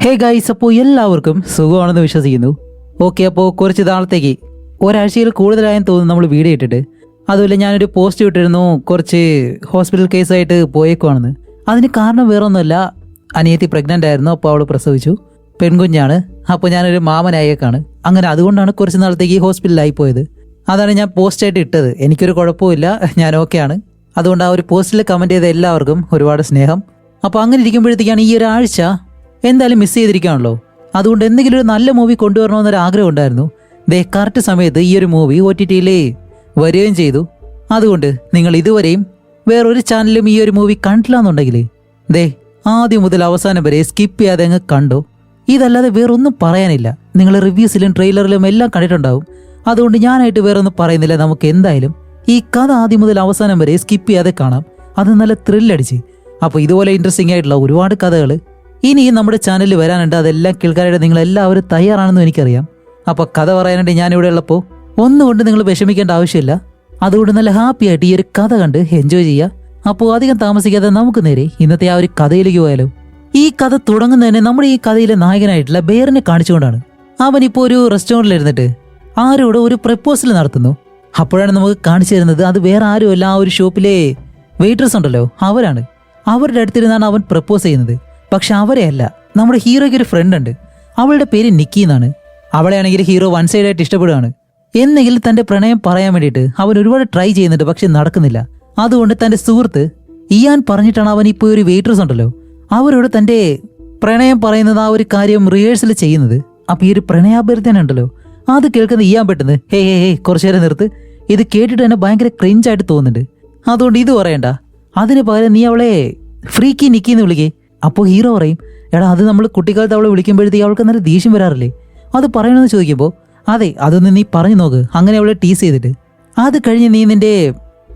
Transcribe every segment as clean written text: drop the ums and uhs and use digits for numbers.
Hey guys, അപ്പോൾ എല്ലാവർക്കും സുഖമാണെന്ന് വിശ്വസിക്കുന്നു. ഓക്കെ, അപ്പോൾ കുറച്ച് നാളത്തേക്ക് ഒരാഴ്ചയിൽ കൂടുതലായെന്ന് തോന്നുന്നു നമ്മൾ വീഡിയോ ഇട്ടിട്ട്. അതുപോലെ ഞാനൊരു പോസ്റ്റ് ഇട്ടിരുന്നു കുറച്ച് ഹോസ്പിറ്റൽ കേസായിട്ട് പോയേക്കുവാണെന്ന്. അതിന് കാരണം വേറൊന്നുമല്ല, അനിയത്തി പ്രഗ്നൻ്റ് ആയിരുന്നു. അപ്പോൾ അവൾ പ്രസവിച്ചു, പെൺകുഞ്ഞാണ്. അപ്പോൾ ഞാനൊരു മാമനായേക്കാണ്. അങ്ങനെ അതുകൊണ്ടാണ് കുറച്ച് നാളത്തേക്ക് ഹോസ്പിറ്റലിലായി പോയത്. അതാണ് ഞാൻ പോസ്റ്റായിട്ട് ഇട്ടത്. എനിക്കൊരു കുഴപ്പമില്ല, ഞാൻ ഓക്കെയാണ്. അതുകൊണ്ട് ആ ഒരു പോസ്റ്റിൽ കമൻറ്റ് ചെയ്ത എല്ലാവർക്കും ഒരുപാട് സ്നേഹം. അപ്പോൾ അങ്ങനെ ഇരിക്കുമ്പോഴത്തേക്കാണ് ഈ ഒരാഴ്ച എന്തായാലും മിസ് ചെയ്തിരിക്കുകയാണല്ലോ. അതുകൊണ്ട് എന്തെങ്കിലും ഒരു നല്ല മൂവി കൊണ്ടുവരണമെന്നൊരു ആഗ്രഹം ഉണ്ടായിരുന്നു. കറക്റ്റ് സമയത്ത് ഈ ഒരു മൂവി OTT വരികയും ചെയ്തു. അതുകൊണ്ട് നിങ്ങൾ ഇതുവരെയും വേറൊരു ചാനലും ഈ ഒരു മൂവി കണ്ടില്ല എന്നുണ്ടെങ്കിൽ ആദ്യം മുതൽ അവസാനം വരെ സ്കിപ്പ് ചെയ്യാതെ അങ്ങ് കണ്ടോ. ഇതല്ലാതെ വേറൊന്നും പറയാനില്ല. നിങ്ങൾ റിവ്യൂസിലും ട്രെയിലറിലും എല്ലാം കണ്ടിട്ടുണ്ടാവും. അതുകൊണ്ട് ഞാനായിട്ട് വേറൊന്നും പറയുന്നില്ല. നമുക്ക് എന്തായാലും ഈ കഥ ആദ്യം മുതൽ അവസാനം വരെ സ്കിപ്പ് ചെയ്യാതെ കാണാം. അത് നല്ല ത്രില്ലടിച്ച്. അപ്പോൾ ഇതുപോലെ ഇൻട്രസ്റ്റിംഗ് ആയിട്ടുള്ള ഒരുപാട് കഥകൾ ഇനിയും നമ്മുടെ ചാനലിൽ വരാനുണ്ട്. അതെല്ലാം കേൾക്കാനായിട്ട് നിങ്ങൾ എല്ലാവരും തയ്യാറാണെന്ന് എനിക്കറിയാം. അപ്പോൾ കഥ പറയാനായിട്ട് ഞാനിവിടെ ഉള്ളപ്പോൾ ഒന്നുകൊണ്ട് നിങ്ങൾ വിഷമിക്കേണ്ട ആവശ്യമില്ല. അതുകൊണ്ട് നല്ല ഹാപ്പി ആയിട്ട് ഈ ഒരു കഥ കണ്ട് എൻജോയ് ചെയ്യുക. അപ്പോൾ അധികം താമസിക്കാതെ നമുക്ക് നേരെ ഇന്നത്തെ ആ ഒരു കഥയിലേക്ക് പോയാലോ. ഈ കഥ തുടങ്ങുന്നതന്നെ നമ്മുടെ ഈ കഥയിലെ നായകനായിട്ടുള്ള ബെയറിനെ കാണിച്ചുകൊണ്ടാണ്. അവനിപ്പോൾ ഒരു റെസ്റ്റോറൻറ്റിൽ ഇരുന്നിട്ട് ആരോട് ഒരു പ്രപ്പോസൽ നടത്തുന്നു. അപ്പോഴാണ് നമുക്ക് കാണിച്ചു തരുന്നത് അത് വേറെ ആരുമല്ല, ആ ഒരു ഷോപ്പിലെ വെയിറ്റേഴ്സ് ഉണ്ടല്ലോ, അവരാണ്. അവരുടെ അടുത്തിരുന്നാണ് അവൻ പ്രപ്പോസ് ചെയ്യുന്നത്. പക്ഷെ അവരെ അല്ല, നമ്മുടെ ഹീറോയ്ക്ക് ഒരു ഫ്രണ്ട് ഉണ്ട്. അവളുടെ പേര് നിക്കി എന്നാണ്. അവളെയാണെങ്കിൽ ഹീറോ വൺ സൈഡായിട്ട് ഇഷ്ടപ്പെടുകയാണ്. എന്നെങ്കിലും തന്റെ പ്രണയം പറയാൻ വേണ്ടിയിട്ട് അവൻ ഒരുപാട് ട്രൈ ചെയ്യുന്നുണ്ട്, പക്ഷെ നടക്കുന്നില്ല. അതുകൊണ്ട് തന്റെ സുഹൃത്ത് ഇയാൻ പറഞ്ഞിട്ടാണ് അവൻ ഇപ്പോൾ ഒരു വെയിറ്റേഴ്സ് ഉണ്ടല്ലോ അവരോട് തന്റെ പ്രണയം പറയുന്നത്, ആ ഒരു കാര്യം റിഹേഴ്സൽ ചെയ്യുന്നത്. അപ്പൊ ഈ ഒരു പ്രണയാഭ്യർത്ഥന ഉണ്ടല്ലോ അത് കേൾക്കുന്ന ഇയാൻ പെട്ടെന്ന് ഹേ കുറച്ചു നേരം നിർത്ത്, ഇത് കേട്ടിട്ട് തന്നെ ഭയങ്കര ക്രിഞ്ചായിട്ട് തോന്നുന്നുണ്ട്. അതുകൊണ്ട് ഇത് പറയണ്ട, അതിന് പകരം നീ അവളെ ഫ്രീക്കി നിക്കിന്ന് വിളിക്കേ. അപ്പോൾ ഹീറോ പറയും, എടാ അത് നമ്മൾ കുട്ടിക്കാലത്ത് അവളെ വിളിക്കുമ്പോഴത്തേക്ക് അവൾക്ക് നല്ല ദേഷ്യം വരാറില്ലേ, അത് പറയണമെന്ന് ചോദിക്കുമ്പോൾ അതെ അതൊന്ന് നീ പറഞ്ഞു നോക്ക്, അങ്ങനെ അവളെ ടീസ് ചെയ്തിട്ട് അത് കഴിഞ്ഞ് നീ നിന്റെ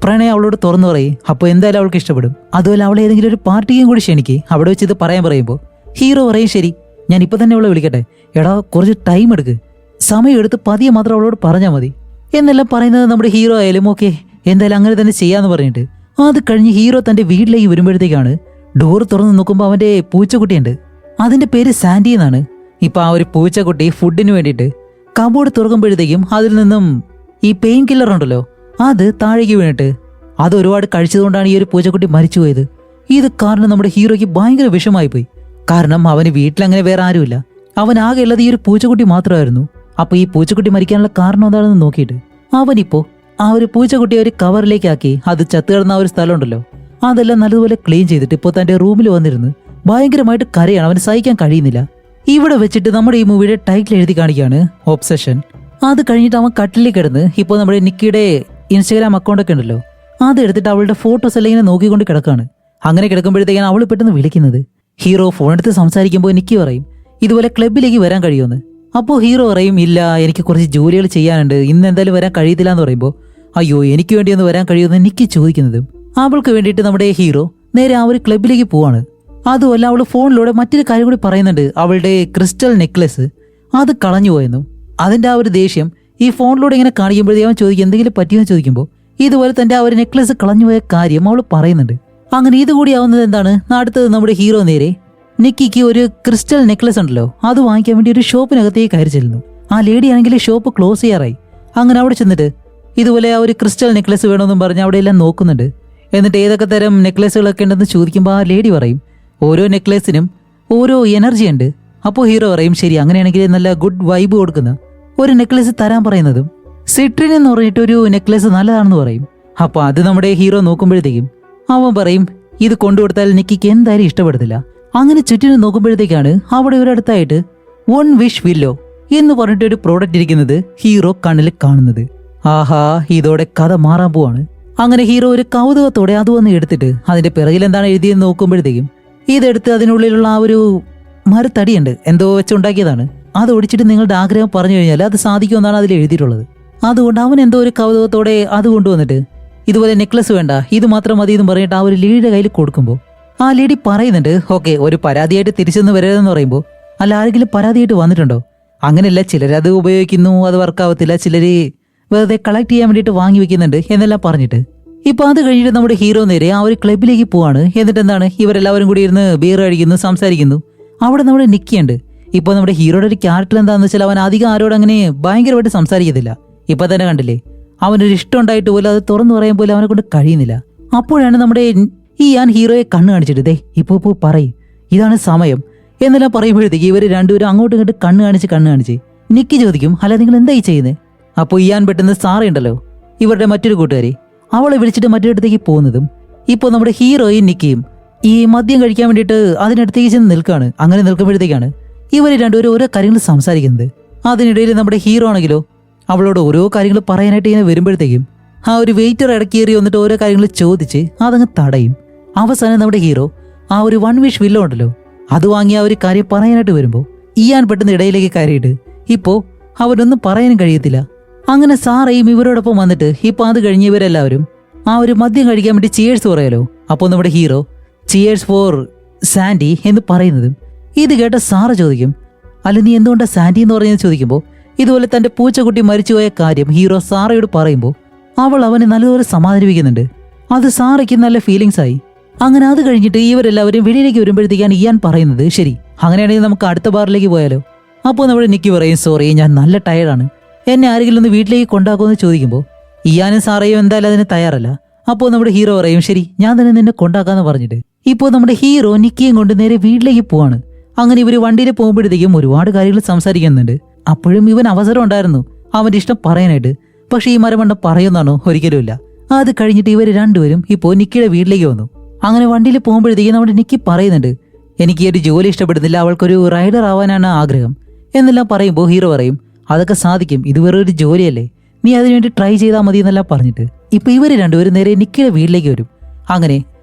പ്രണയം അവളോട് തുറന്നു പറയും. അപ്പോൾ എന്തായാലും അവൾക്ക് ഇഷ്ടപ്പെടും. അതുപോലെ അവളെ ഏതെങ്കിലും ഒരു പാർട്ടിയും കൂടി ക്ഷണിക്ക്, അവിടെ വെച്ച് ഇത് പറയാൻ പറയുമ്പോൾ ഹീറോ പറയും ശരി ഞാൻ ഇപ്പം തന്നെ അവളെ വിളിക്കട്ടെ. എടാ കുറച്ച് ടൈം എടുക്ക്, സമയം എടുത്ത് പതിയെ മാത്രം അവളോട് പറഞ്ഞാൽ മതി എന്നെല്ലാം പറയുന്നത് നമ്മുടെ ഹീറോ ആയാലും ഓക്കെ എന്തായാലും അങ്ങനെ തന്നെ ചെയ്യാന്ന് പറഞ്ഞിട്ട് അത് കഴിഞ്ഞ് ഹീറോ തന്റെ വീട്ടിലേക്ക് വരുമ്പോഴത്തേക്കാണ് ഡോർ തുറന്ന് നോക്കുമ്പോൾ അവന്റെ പൂച്ചക്കുട്ടിയുണ്ട്. അതിന്റെ പേര് സാൻഡി എന്നാണ്. ഇപ്പൊ ആ ഒരു പൂച്ചക്കുട്ടി ഫുഡിന് വേണ്ടിയിട്ട് കബോർഡ് തുറക്കുമ്പോഴത്തേക്കും അതിൽ നിന്നും ഈ പെയിൻ കില്ലർ ഉണ്ടല്ലോ അത് താഴേക്ക് വീണിട്ട് അത് ഒരുപാട് കഴിച്ചതുകൊണ്ടാണ് ഈ ഒരു പൂച്ചക്കുട്ടി മരിച്ചുപോയത്. ഇത് കാരണം നമ്മുടെ ഹീറോയ്ക്ക് ഭയങ്കര വിഷമായി പോയി. കാരണം അവന് വീട്ടിലങ്ങനെ വേറെ ആരുമില്ല, അവൻ ആകെ ഉള്ളത് ഈ ഒരു പൂച്ചക്കുട്ടി മാത്രമായിരുന്നു. അപ്പൊ ഈ പൂച്ചക്കുട്ടി മരിക്കാനുള്ള കാരണം എന്താണെന്ന് നോക്കിയിട്ട് അവനിപ്പോ ആ ഒരു പൂച്ചക്കുട്ടിയെ ഒരു കവറിലേക്കാക്കി അത് ചത്തുകിടന്ന ആ ഒരു സ്ഥലം ഉണ്ടല്ലോ അതെല്ലാം നല്ലതുപോലെ ക്ലീൻ ചെയ്തിട്ട് ഇപ്പോൾ തന്റെ റൂമിൽ വന്നിരുന്ന് ഭയങ്കരമായിട്ട് കരയാണ്. അവന് സഹിക്കാൻ കഴിയുന്നില്ല. ഇവിടെ വെച്ചിട്ട് നമ്മുടെ ഈ മൂവിയുടെ ടൈറ്റിൽ എഴുതി കാണിക്കുകയാണ് ഒബ്സഷൻ. അത് കഴിഞ്ഞിട്ട് അവൻ കട്ടിലേക്ക് കിടന്ന് ഇപ്പോൾ നമ്മുടെ നിക്കിയുടെ ഇൻസ്റ്റാഗ്രാം അക്കൗണ്ടൊക്കെ ഉണ്ടല്ലോ അതെടുത്തിട്ട് അവളുടെ ഫോട്ടോസ് എല്ലാം ഇങ്ങനെ നോക്കിക്കൊണ്ട് കിടക്കാണ്. അങ്ങനെ കിടക്കുമ്പോഴത്തേക്കാണ് അവൾ പെട്ടെന്ന് വിളിക്കുന്നത്. ഹീറോ ഫോൺ എടുത്ത് സംസാരിക്കുമ്പോൾ നിക്കി പറയും ഇതുപോലെ ക്ലബിലേക്ക് വരാൻ കഴിയുമെന്ന്. അപ്പോൾ ഹീറോ പറയും ഇല്ല എനിക്ക് കുറച്ച് ജോലികൾ ചെയ്യാനുണ്ട്, ഇന്ന് എന്തായാലും വരാൻ കഴിയത്തില്ല എന്ന് പറയുമ്പോൾ അയ്യോ എനിക്ക് വേണ്ടി ഒന്ന് വരാൻ കഴിയുമെന്ന് നിക്കി ചോദിക്കുന്നത്. അവൾക്ക് വേണ്ടിയിട്ട് നമ്മുടെ ഹീറോ നേരെ ആ ഒരു ക്ലബിലേക്ക് പോവാണ്. അതുമല്ല അവൾ ഫോണിലൂടെ മറ്റൊരു കാര്യം കൂടി പറയുന്നുണ്ട്, അവളുടെ ക്രിസ്റ്റൽ നെക്ലസ് അത് കളഞ്ഞു പോയെന്നു. അതിന്റെ ആ ഒരു ദേഷ്യം ഈ ഫോണിലൂടെ ഇങ്ങനെ കാണിക്കുമ്പോഴേ അവൻ ചോദിക്കും എന്തെങ്കിലും പറ്റിയെന്ന് ചോദിക്കുമ്പോൾ ഇതുപോലെ തന്റെ ആ ഒരു നെക്ലസ് കളഞ്ഞുപോയ കാര്യം അവൾ പറയുന്നുണ്ട്. അങ്ങനെ ഇതുകൂടി ആവുന്നത് എന്താണ്, അടുത്തത് നമ്മുടെ ഹീറോ നേരെ നിക്കിക്ക് ഒരു ക്രിസ്റ്റൽ നെക്ലസ് ഉണ്ടല്ലോ അത് വാങ്ങിക്കാൻ വേണ്ടി ഒരു ഷോപ്പിനകത്തേക്ക് കയറി ചെല്ലുന്നു. ആ ലേഡി ആണെങ്കിൽ ഷോപ്പ് ക്ലോസ് ചെയ്യാറായി. അങ്ങനെ അവിടെ ചെന്നിട്ട് ഇതുപോലെ ആ ഒരു ക്രിസ്റ്റൽ നെക്ലസ് വേണമെന്നും പറഞ്ഞ് അവിടെ എല്ലാം നോക്കുന്നുണ്ട്. എന്നിട്ട് ഏതൊക്കെ തരം നെക്ലസുകളൊക്കെ ഉണ്ടെന്ന് ചോദിക്കുമ്പോൾ ആ ലേഡി പറയും ഓരോ നെക്ലസിനും ഓരോ എനർജി ഉണ്ട്. അപ്പോൾ ഹീറോ പറയും ശരി അങ്ങനെയാണെങ്കിൽ നല്ല ഗുഡ് വൈബ് കൊടുക്കുന്ന ഒരു നെക്ലസ് തരാൻ പറയുന്നതും സിട്രിൻ എന്ന് പറഞ്ഞിട്ട് ഒരു നെക്ലസ് നല്ലതാണെന്ന് പറയും. അപ്പോൾ അത് നമ്മുടെ ഹീറോ നോക്കുമ്പോഴത്തേക്കും അവൻ പറയും ഇത് കൊണ്ടുകൊടുത്താൽ നിക്കിക്ക് എന്തായാലും ഇഷ്ടപ്പെടത്തില്ല. അങ്ങനെ ചുറ്റിനും നോക്കുമ്പോഴത്തേക്കാണ് അവിടെ ഒരിടത്തായിട്ട് വൺ വിഷ് വില്ലോ എന്ന് പറഞ്ഞിട്ട് ഒരു പ്രോഡക്റ്റ് ഇരിക്കുന്നത് ഹീറോ കണ്ണിൽ കാണുന്നത്. ആഹാ ഇതോടെ കഥ മാറാൻ പോവാണ്. അങ്ങനെ ഹീറോ ഒരു കൗതുകത്തോടെ അത് വന്ന് എടുത്തിട്ട് അതിന്റെ പിറകിൽ എന്താണ് എഴുതിയെന്ന് നോക്കുമ്പോഴത്തേക്കും ഇതെടുത്ത് അതിനുള്ളിലുള്ള ആ ഒരു മരത്തടിയുണ്ട് എന്തോ വെച്ചുണ്ടാക്കിയതാണ്. അത് ഒടിച്ചിട്ട് നിങ്ങളുടെ ആഗ്രഹം പറഞ്ഞു കഴിഞ്ഞാൽ അത് സാധിക്കുമെന്നാണ് അതിൽ എഴുതിയിട്ടുള്ളത്. അതുകൊണ്ട് അവൻ എന്തോ ഒരു കൗതുകത്തോടെ അത് കൊണ്ടുവന്നിട്ട് ഇതുപോലെ നെക്ലസ് വേണ്ട ഇത് മാത്രം മതി എന്ന് പറഞ്ഞിട്ട് ആ ഒരു ലേഡിയുടെ കയ്യിൽ കൊടുക്കുമ്പോൾ ആ ലേഡി പറയുന്നുണ്ട് ഓക്കെ ഒരു പരാതിയായിട്ട് തിരിച്ചെന്ന് വരരുതെന്ന് പറയുമ്പോൾ അല്ല ആരെങ്കിലും പരാതിയായിട്ട് വന്നിട്ടുണ്ടോ, അങ്ങനെയല്ല ചിലരത് ഉപയോഗിക്കുന്നു അത് വർക്കാവത്തില്ല, ചിലര് വെറുതെ കളക്ട് ചെയ്യാൻ വേണ്ടിയിട്ട് വാങ്ങി വെക്കുന്നുണ്ട് എന്നെല്ലാം പറഞ്ഞിട്ട് ഇപ്പൊ അത് കഴിഞ്ഞിട്ട് നമ്മുടെ ഹീറോ നേരെ ആ ഒരു ക്ലബിലേക്ക് പോവാണ്. എന്നിട്ട് എന്താണ് ഇവരെല്ലാവരും കൂടി ഇരുന്ന് ബിയർ കഴിക്കുന്നു, സംസാരിക്കുന്നു. അവിടെ നമ്മുടെ നിക്കിയുണ്ട്. ഇപ്പോൾ നമ്മുടെ ഹീറോയുടെ ഒരു ക്യാരക്ടർ എന്താണെന്ന് വെച്ചാൽ അവൻ അധികം ആരോട് അങ്ങനെ ഭയങ്കരമായിട്ട് സംസാരിക്കത്തില്ല. ഇപ്പൊ തന്നെ കണ്ടില്ലേ, അവനൊരു ഇഷ്ടം ഉണ്ടായിട്ട് പോലും അത് തുറന്നു പറയാൻ പോലും അവനെ കൊണ്ട് കഴിയുന്നില്ല. അപ്പോഴാണ് നമ്മുടെ ഈ ഞാൻ ഹീറോയെ കണ്ണ് കാണിച്ചിട്ട് ദേ ഇപ്പോ പറയും, ഇതാണ് സമയം എന്നെല്ലാം പറയുമ്പോഴത്തേക്ക് ഇവർ രണ്ടുപേരും അങ്ങോട്ടും ഇങ്ങോട്ട് കണ്ണ് കാണിച്ച് നിക്കി ചോദിക്കും, അല്ല നിങ്ങൾ എന്തായി ചെയ്യുന്നത്? അപ്പോൾ ഇയാൻ പെട്ടെന്ന് സാറേ ഉണ്ടല്ലോ, ഇവരുടെ മറ്റൊരു കൂട്ടുകാരി, അവളെ വിളിച്ചിട്ട് മറ്റൊരിടത്തേക്ക് പോകുന്നതും ഇപ്പോൾ നമ്മുടെ ഹീറോയും നിക്കിയും ഈ മദ്യം കഴിക്കാൻ വേണ്ടിയിട്ട് അതിനടുത്തേക്ക് ചെന്ന് നിൽക്കുകയാണ്. അങ്ങനെ നിൽക്കുമ്പോഴത്തേക്കാണ് ഇവർ രണ്ടുപേരും ഓരോ കാര്യങ്ങൾ സംസാരിക്കുന്നത്. അതിനിടയിൽ നമ്മുടെ ഹീറോ ആണെങ്കിലോ അവളോട് ഓരോ കാര്യങ്ങൾ പറയാനായിട്ട് ഇങ്ങനെ വരുമ്പോഴത്തേക്കും ആ ഒരു വെയിറ്റർ ഇടയ്ക്ക് കയറി വന്നിട്ട് ഓരോ കാര്യങ്ങൾ ചോദിച്ച് അതങ്ങ് തടയും. അവസാനം നമ്മുടെ ഹീറോ ആ ഒരു 1 വിഷ് വില്ല ഉണ്ടല്ലോ അത് വാങ്ങി ആ ഒരു കാര്യം പറയാനായിട്ട് വരുമ്പോൾ ഇയാൻ പെട്ടെന്ന് ഇടയിലേക്ക് കയറിയിട്ട് ഇപ്പോൾ അവരൊന്നും പറയാനും കഴിയത്തില്ല. അങ്ങനെ സാറയും ഇവരോടൊപ്പം വന്നിട്ട് ഇപ്പോൾ അത് കഴിഞ്ഞ് ഇവരെല്ലാവരും ആ ഒരു മദ്യം കഴിക്കാൻ വേണ്ടി ചിയേഴ്സ് പറയാലോ. അപ്പോൾ നമ്മുടെ ഹീറോ ചിയേഴ്സ് ഫോർ സാൻഡി എന്ന് പറയുന്നതും ഇത് കേട്ട സാറ് ചോദിക്കും, അല്ല നീ എന്തുകൊണ്ടാണ് സാൻഡി എന്ന് പറയുന്നത് ചോദിക്കുമ്പോൾ ഇതുപോലെ തന്റെ പൂച്ചക്കുട്ടി മരിച്ചുപോയ കാര്യം ഹീറോ സാറയോട് പറയുമ്പോൾ അവൾ അവനെ നല്ലപോലെ സമാധാനിപ്പിക്കുന്നുണ്ട്. അത് സാറയ്ക്ക് നല്ല ഫീലിങ്സ് ആയി. അങ്ങനെ അത് കഴിഞ്ഞിട്ട് ഇവരെല്ലാവരും വെളിയിലേക്ക് വരുമ്പോഴത്തേക്കാണ് ഇയാൻ പറയുന്നത്, ശരി അങ്ങനെയാണെങ്കിൽ നമുക്ക് അടുത്ത ബാറിലേക്ക് പോയാലോ. അപ്പോൾ നമ്മുടെ നിക്കി പറയും, സോറി ഞാൻ നല്ല ടയർഡാണ്, എന്നെ ആരെങ്കിലും ഒന്ന് വീട്ടിലേക്ക് കൊണ്ടാക്കുമെന്ന് ചോദിക്കുമ്പോൾ ഇയാനും സാറയും എന്തായാലും അതിന് തയ്യാറല്ല. അപ്പോൾ നമ്മുടെ ഹീറോ പറയും, ശരി ഞാൻ തന്നെ നിന്നെ കൊണ്ടാക്കാന്ന് പറഞ്ഞിട്ട് ഇപ്പോൾ നമ്മുടെ ഹീറോ നിക്കിയും കൊണ്ട് നേരെ വീട്ടിലേക്ക് പോവാണ്. അങ്ങനെ ഇവർ വണ്ടിയിൽ പോകുമ്പോഴത്തേക്കും ഒരുപാട് കാര്യങ്ങൾ സംസാരിക്കുന്നുണ്ട്. അപ്പോഴും ഇവൻ അവസരം ഉണ്ടായിരുന്നു അവന്റെ ഇഷ്ടം പറയാനായിട്ട്, പക്ഷെ ഈ മരമണ്ട പറയുന്നാണോ? ഒരിക്കലുമില്ല. അത് കഴിഞ്ഞിട്ട് ഇവർ രണ്ടുപേരും ഇപ്പോൾ നിക്കിയുടെ വീട്ടിലേക്ക് വന്നു. അങ്ങനെ വണ്ടിയിൽ പോകുമ്പോഴത്തേക്കും നമ്മുടെ നിക്കി പറയുന്നുണ്ട്, എനിക്ക് ഈ ഒരു ജോലി ഇഷ്ടപ്പെടുന്നില്ല, അവൾക്കൊരു റൈഡർ ആവാനാണ് ആഗ്രഹം എന്നെല്ലാം പറയുമ്പോൾ ഹീറോ പറയും, അതൊക്കെ സാധിക്കും, ഇത് വേറൊരു ജോലിയല്ലേ, നീ അതിനുവേണ്ടി ട്രൈ ചെയ്താൽ മതി എന്നെല്ലാം പറഞ്ഞിട്ട് ഇപ്പൊ ഇവര് രണ്ടുപേരും നേരെ നിക്കിയുടെ വീട്ടിലേക്ക് വരും. അങ്ങനെ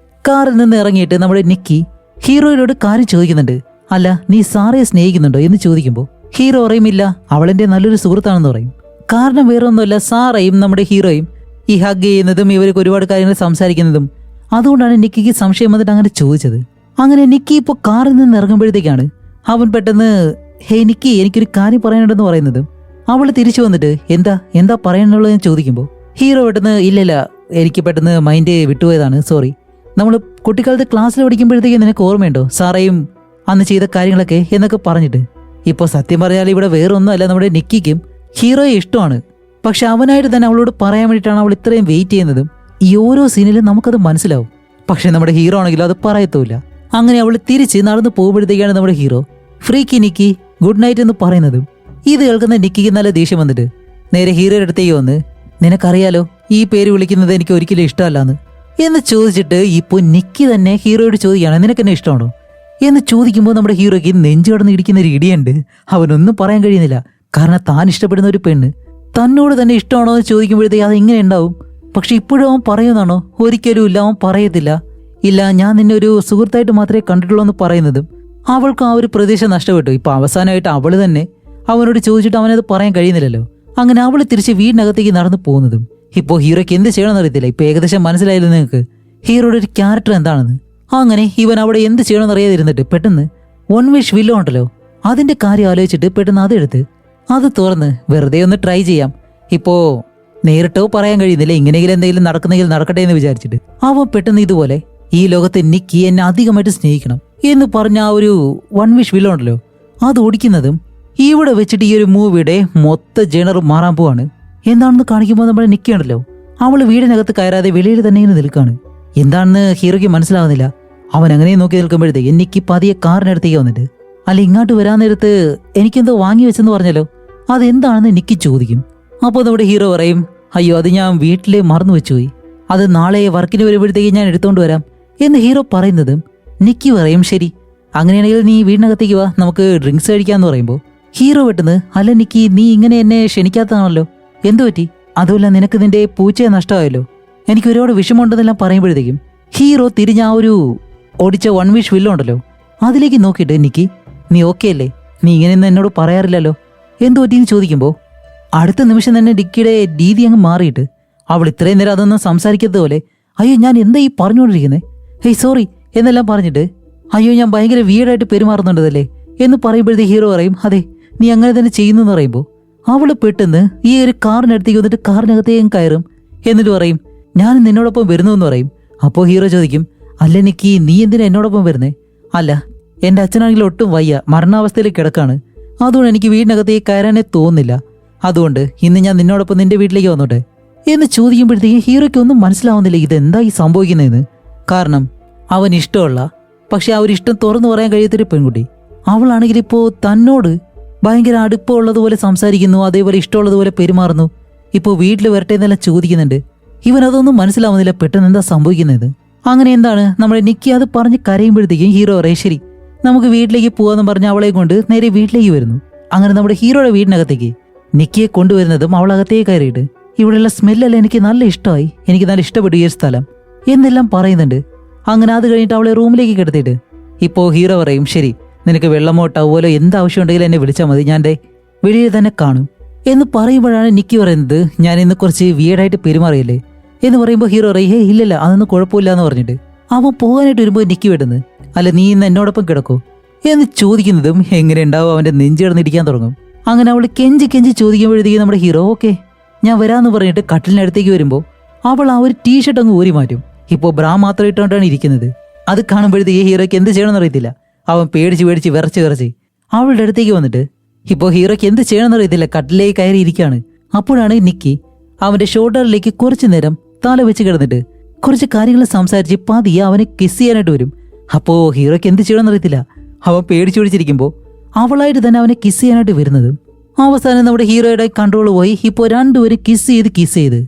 കാറിൽ നിന്ന് ഇറങ്ങിയിട്ട് നമ്മുടെ നിക്കി ഹീറോയോട് കാര്യം ചോദിക്കുന്നുണ്ട്, അല്ല നീ സാറയെ സ്നേഹിക്കുന്നുണ്ടോ എന്ന് ചോദിക്കുമ്പോൾ ഹീറോ പറയുമില്ല, അവളെന്റെ നല്ലൊരു സുഹൃത്താണെന്ന് പറയും. കാരണം വേറെ ഒന്നുമല്ല, സാറയും നമ്മുടെ ഹീറോയും ഈ ഹഗ് ചെയ്യുന്നതും ഇവർക്ക് ഒരുപാട് കാര്യങ്ങൾ സംസാരിക്കുന്നതും അതുകൊണ്ടാണ് നിക്കിക്ക് സംശയം വന്നിട്ട് അങ്ങനെ ചോദിച്ചത്. അങ്ങനെ നിക്കി ഇപ്പോൾ കാറിൽ നിന്ന് ഇറങ്ങുമ്പോഴത്തേക്കാണ് അവൻ പെട്ടെന്ന് ഹേ നിക്കി എനിക്കൊരു കാര്യം പറയാനുണ്ടെന്ന് പറയുന്നതും അവൾ തിരിച്ചു വന്നിട്ട് എന്താ പറയാനുള്ളത് എന്ന് ചോദിക്കുമ്പോൾ ഹീറോ പെട്ടെന്ന് ഇല്ലല്ല എനിക്ക് പെട്ടെന്ന് മൈൻഡ് വിട്ടുപോയതാണ്, സോറി, നമ്മൾ കുട്ടിക്കാലത്ത് ക്ലാസ്സിൽ പഠിക്കുമ്പോഴത്തേക്ക് നിനക്ക് ഓർമ്മയുണ്ടോ സാറയും അന്ന് ചെയ്ത കാര്യങ്ങളൊക്കെ എന്നൊക്കെ പറഞ്ഞിട്ട് ഇപ്പോൾ സത്യം പറഞ്ഞാൽ ഇവിടെ വേറെ ഒന്നുമല്ല, നമ്മുടെ നിക്കിക്കും ഹീറോയെ ഇഷ്ടമാണ്, പക്ഷെ അവനായിട്ട് തന്നെ അവളോട് പറയാൻ വേണ്ടിയിട്ടാണ് അവൾ ഇത്രയും വെയിറ്റ് ചെയ്യുന്നതും ഈ ഓരോ സീനിലും നമുക്കത് മനസ്സിലാവും. പക്ഷെ നമ്മുടെ ഹീറോ ആണെങ്കിലും അത് പറയത്തുമില്ല. അങ്ങനെ അവൾ തിരിച്ച് നടന്നു പോകുമ്പോഴത്തേക്കാണ് നമ്മുടെ hero freaky Nikki good night എന്ന് പറയുന്നതും ഇത് കേൾക്കുന്ന നിക്കിക്ക് നല്ല ദേഷ്യം വന്നിട്ട് നേരെ ഹീറോയുടെ അടുത്തേക്ക് വന്ന്, നിനക്കറിയാലോ ഈ പേര് വിളിക്കുന്നത് എനിക്ക് ഒരിക്കലും ഇഷ്ടമല്ലാന്ന് എന്ന് ചോദിച്ചിട്ട് ഇപ്പോൾ നിക്കി തന്നെ ഹീറോയോട് ചോദിക്കുകയാണ്, നിനക്കെന്നെ ഇഷ്ടമാണോ എന്ന് ചോദിക്കുമ്പോൾ നമ്മുടെ ഹീറോയ്ക്ക് നെഞ്ചു കടന്ന് ഇടിക്കുന്ന ഒരു ഇടിയുണ്ട്. അവനൊന്നും പറയാൻ കഴിയുന്നില്ല. കാരണം താൻ ഇഷ്ടപ്പെടുന്ന ഒരു പെണ്ണ് തന്നോട് തന്നെ ഇഷ്ടമാണോ എന്ന് ചോദിക്കുമ്പോഴത്തേക്ക് അത് എങ്ങനെ ഉണ്ടാവും? പക്ഷെ ഇപ്പോഴും അവൻ പറയുന്നതാണോ? ഒരിക്കലും ഇല്ല, അവൻ പറയത്തില്ല. ഇല്ല, ഞാൻ നിന്നെ ഒരു സുഹൃത്തായിട്ട് മാത്രമേ കണ്ടിട്ടുള്ളൂ എന്ന് പറയുന്നതും അവൾക്ക് ആ ഒരു പ്രതീക്ഷ നഷ്ടപ്പെട്ടു. ഇപ്പൊ അവസാനമായിട്ട് അവള് തന്നെ അവനോട് ചോദിച്ചിട്ട് അവനത് പറയാൻ കഴിയുന്നില്ലല്ലോ. അങ്ങനെ അവള് തിരിച്ച് വീടിനകത്തേക്ക് നടന്നു പോകുന്നതും ഇപ്പോൾ ഹീറോയ്ക്ക് എന്ത് ചെയ്യണമെന്ന് അറിയത്തില്ല. ഇപ്പൊ ഏകദേശം മനസ്സിലായില്ല നിങ്ങൾക്ക് ഹീറോയുടെ ഒരു ക്യാരക്ടർ എന്താണെന്ന്. അങ്ങനെ ഇവൻ അവിടെ എന്ത് ചെയ്യണമെന്ന് അറിയാതിരുന്നിട്ട് പെട്ടെന്ന് 1 വിഷ് വില്ല ഉണ്ടല്ലോ അതിന്റെ കാര്യം ആലോചിച്ചിട്ട് പെട്ടെന്ന് അതെടുത്ത് അത് തുറന്ന് വെറുതെ ഒന്ന് ട്രൈ ചെയ്യാം, ഇപ്പോ നേരിട്ടോ പറയാൻ കഴിയുന്നില്ല, ഇങ്ങനെയെങ്കിലും എന്തെങ്കിലും നടക്കുന്നെങ്കിൽ നടക്കട്ടെ എന്ന് വിചാരിച്ചിട്ട് അവൻ പെട്ടെന്ന് ഇതുപോലെ ഈ ലോകത്തെ നിക്കി എന്നെ അധികമായിട്ട് സ്നേഹിക്കണം എന്ന് പറഞ്ഞ ആ ഒരു 1 വിഷ് വില്ല ഉണ്ടല്ലോ അത് ഓടിക്കുന്നതും ഇവിടെ വെച്ചിട്ട് ഈ ഒരു മൂവിയുടെ മൊത്ത ജനർ മാറാൻ പോവാണ്. എന്താണെന്ന് കാണിക്കുമ്പോൾ നമ്മുടെ നിക്കി ഉണ്ടല്ലോ അവള് വീടിനകത്ത് കയറാതെ വെളിയിൽ തന്നെ ഇങ്ങനെ നിൽക്കാണ്. എന്താണെന്ന് ഹീറോയ്ക്ക് മനസ്സിലാവുന്നില്ല. അവൻ അങ്ങനെ നോക്കി നിൽക്കുമ്പോഴത്തേക്ക് നിക്കി പതിയെ കാറിനടുത്തേക്ക് വന്നിട്ട്, അല്ല ഇങ്ങോട്ട് വരാൻ നേരത്ത് എനിക്കെന്തോ വാങ്ങി വെച്ചെന്ന് പറഞ്ഞല്ലോ, അതെന്താണെന്ന് നിക്കി ചോദിക്കും. അപ്പോൾ നമ്മുടെ ഹീറോ പറയും, അയ്യോ അത് ഞാൻ വീട്ടിൽ മറന്നു വെച്ചുപോയി, അത് നാളെ വർക്കിന് വരുമ്പോഴത്തേക്ക് ഞാൻ എടുത്തോണ്ട് വരാം എന്ന് ഹീറോ പറയുന്നതും നിക്കി പറയും, ശരി അങ്ങനെയാണെങ്കിൽ നീ വീടിനകത്തേക്ക് വാ, നമുക്ക് ഡ്രിങ്ക്സ് കഴിക്കാന്ന് പറയുമ്പോൾ ഹീറോ പെട്ടെന്ന്, അല്ല നിക്കി നീ ഇങ്ങനെ എന്നെ ക്ഷണിക്കാത്തതാണല്ലോ, എന്തു പറ്റി? അതുമല്ല നിനക്ക് നിന്റെ പൂച്ചയെ നഷ്ടമായല്ലോ, എനിക്ക് ഒരുപാട് വിഷമമുണ്ടെന്നെല്ലാം പറയുമ്പോഴത്തേക്കും ഹീറോ തിരിഞ്ഞ ആ ഒരു ഓടിച്ച 1 വിഷ് വില്ല ഉണ്ടല്ലോ അതിലേക്ക് നോക്കിയിട്ട്, നിക്കി നീ ഓക്കെ അല്ലേ? നീ ഇങ്ങനെയൊന്നും എന്നോട് പറയാറില്ലല്ലോ, എന്തു പറ്റിയെന്ന് ചോദിക്കുമ്പോൾ അടുത്ത നിമിഷം തന്നെ നിക്കിയുടെ രീതി അങ്ങ് മാറിയിട്ട് അവൾ ഇത്രയും നേരം അതൊന്നും സംസാരിക്കാത്ത പോലെ, അയ്യോ ഞാൻ എന്താ ഈ പറഞ്ഞുകൊണ്ടിരിക്കുന്നത്, ഹേയ് സോറി എന്നെല്ലാം പറഞ്ഞിട്ട്, അയ്യോ ഞാൻ ഭയങ്കര വീടായിട്ട് പെരുമാറുന്നുണ്ടതല്ലേ എന്ന് പറയുമ്പോഴത്തേക്ക് ഹീറോ പറയും, അതെ നീ അങ്ങനെ തന്നെ ചെയ്യുന്നു എന്ന് പറയുമ്പോൾ അവള് പെട്ടെന്ന് ഈ ഒരു കാറിനടുത്തേക്ക് വന്നിട്ട് കാറിനകത്തേക്കും കയറും. എന്നിട്ട് പറയും, ഞാൻ നിന്നോടൊപ്പം വരുന്നു എന്ന് പറയും. അപ്പോൾ ഹീറോ ചോദിക്കും, അല്ല നിക്കി നീ എന്തിനാ എന്നോടൊപ്പം വരുന്നേ? അല്ല എൻ്റെ അച്ഛനാണെങ്കിൽ ഒട്ടും വയ്യ, മരണാവസ്ഥയിൽ കിടക്കാണ്. അതുകൊണ്ട് എനിക്ക് വീടിനകത്തേക്ക് കയറാനേ തോന്നുന്നില്ല. അതുകൊണ്ട് ഇന്ന് ഞാൻ നിന്നോടൊപ്പം നിന്റെ വീട്ടിലേക്ക് വന്നോട്ടെ എന്ന് ചോദിക്കുമ്പോഴത്തേക്കും ഹീറോയ്ക്ക് ഒന്നും മനസ്സിലാവുന്നില്ല ഇതെന്താ ഈ സംഭവിക്കുന്നതെന്ന്. കാരണം അവൻ ഇഷ്ടമുള്ള, പക്ഷെ ആ ഒരു ഇഷ്ടം തുറന്നു പറയാൻ കഴിയാത്തൊരു പെൺകുട്ടി, അവളാണെങ്കിൽ ഇപ്പോൾ തന്നോട് ഭയങ്കര അടുപ്പമുള്ളതുപോലെ സംസാരിക്കുന്നു, അതേപോലെ ഇഷ്ടമുള്ളതുപോലെ പെരുമാറുന്നു. ഇപ്പോൾ വീട്ടിൽ വരട്ടെ എന്നെല്ലാം ചോദിക്കുന്നുണ്ട്. ഇവനതൊന്നും മനസ്സിലാവുന്നില്ല പെട്ടെന്ന് എന്താ സംഭവിക്കുന്നത്. അങ്ങനെ എന്താണ് നമ്മുടെ നിക്കി അത് പറഞ്ഞ് കരയുമ്പോഴത്തേക്കും ഹീറോ പറയും ശരി നമുക്ക് വീട്ടിലേക്ക് പോകാമെന്ന് പറഞ്ഞ് അവളെ കൊണ്ട് നേരെ വീട്ടിലേക്ക് വരുന്നു. അങ്ങനെ നമ്മുടെ ഹീറോയുടെ വീടിനകത്തേക്ക് നിക്കിയെ കൊണ്ടുവരുന്നതും അവളകത്തേക്ക് കയറിയിട്ട് ഇവിടെയുള്ള സ്മെല്ലെല്ലാം എനിക്ക് നല്ല ഇഷ്ടമായി, എനിക്ക് നല്ല ഇഷ്ടപ്പെട്ടു ഈ ഒരു സ്ഥലം എന്നെല്ലാം പറയുന്നുണ്ട്. അങ്ങനെ അത് കഴിഞ്ഞിട്ട് അവളെ റൂമിലേക്ക് കിടത്തിയിട്ട് ഇപ്പോൾ ഹീറോ പറയും ശരി നിനക്ക് വെള്ളമോ ടവലോ എന്താവശ്യം ഉണ്ടെങ്കിലും എന്നെ വിളിച്ചാൽ മതി, ഞാൻ എൻ്റെ വെളിയിൽ തന്നെ കാണും എന്ന് പറയുമ്പോഴാണ് നിക്കി പറയുന്നത് ഞാൻ ഇന്ന് കുറച്ച് വിയേഡായിട്ട് പെരുമാറിയല്ലേ എന്ന് പറയുമ്പോൾ ഹീറോ പറയും ഇല്ലല്ല അതൊന്നും കുഴപ്പമില്ല എന്ന് പറഞ്ഞിട്ട് അവൻ പോകാനായിട്ട് വരുമ്പോൾ നിക്കി വിടുന്നത് അല്ല നീ ഇന്ന് എന്നോടൊപ്പം കിടക്കോ എന്ന് ചോദിക്കുന്നതും എങ്ങനെ ഉണ്ടാവും അവൻ്റെ നെഞ്ച് കിടന്നിരിക്കാൻ തുടങ്ങും. അങ്ങനെ അവൾ കെഞ്ചി കെഞ്ചി ചോദിക്കുമ്പോഴത്തേക്കും നമ്മുടെ ഹീറോ ഓക്കെ ഞാൻ വരാമെന്ന് പറഞ്ഞിട്ട് കട്ടിലിനടുത്തേക്ക് വരുമ്പോൾ അവൾ ആ ഒരു ടീഷർട്ട് അങ്ങ് ഊരി മാറ്റും. ഇപ്പോൾ ബ്രാ മാത്രം ഇട്ടുകൊണ്ടാണ് ഇരിക്കുന്നത്. അത് കാണുമ്പോഴത്തേക്ക് ഹീറോയ്ക്ക് എന്ത് ചെയ്യണമെന്ന് അറിയത്തില്ല. അവൻ പേടിച്ച് വിറച്ച് അവളുടെ അടുത്തേക്ക് വന്നിട്ട് ഇപ്പോൾ ഹീറോയ്ക്ക് എന്ത് ചെയ്യണമെന്ന് അറിയത്തില്ല, കട്ടിലേക്ക് കയറി ഇരിക്കുകയാണ്. അപ്പോഴാണ് നിക്കി അവൻ്റെ ഷോൾഡറിലേക്ക് കുറച്ചു നേരം തല വെച്ച് കിടന്നിട്ട് കുറച്ച് കാര്യങ്ങൾ സംസാരിച്ച് പതിയെ അവനെ കിസ് ചെയ്യാനായിട്ട് വരും. അപ്പോൾ ഹീറോയ്ക്ക് എന്ത് ചെയ്യണമെന്ന് അറിയത്തില്ല. അവൻ പേടിച്ചു പിടിച്ചിരിക്കുമ്പോൾ അവളായിട്ട് തന്നെ അവനെ കിസ് ചെയ്യാനായിട്ട് വരുന്നത്. അവസാനം നമ്മുടെ ഹീറോയുടെ കൺട്രോൾ പോയി ഇപ്പോൾ രണ്ടുപേരും കിസ് ചെയ്ത്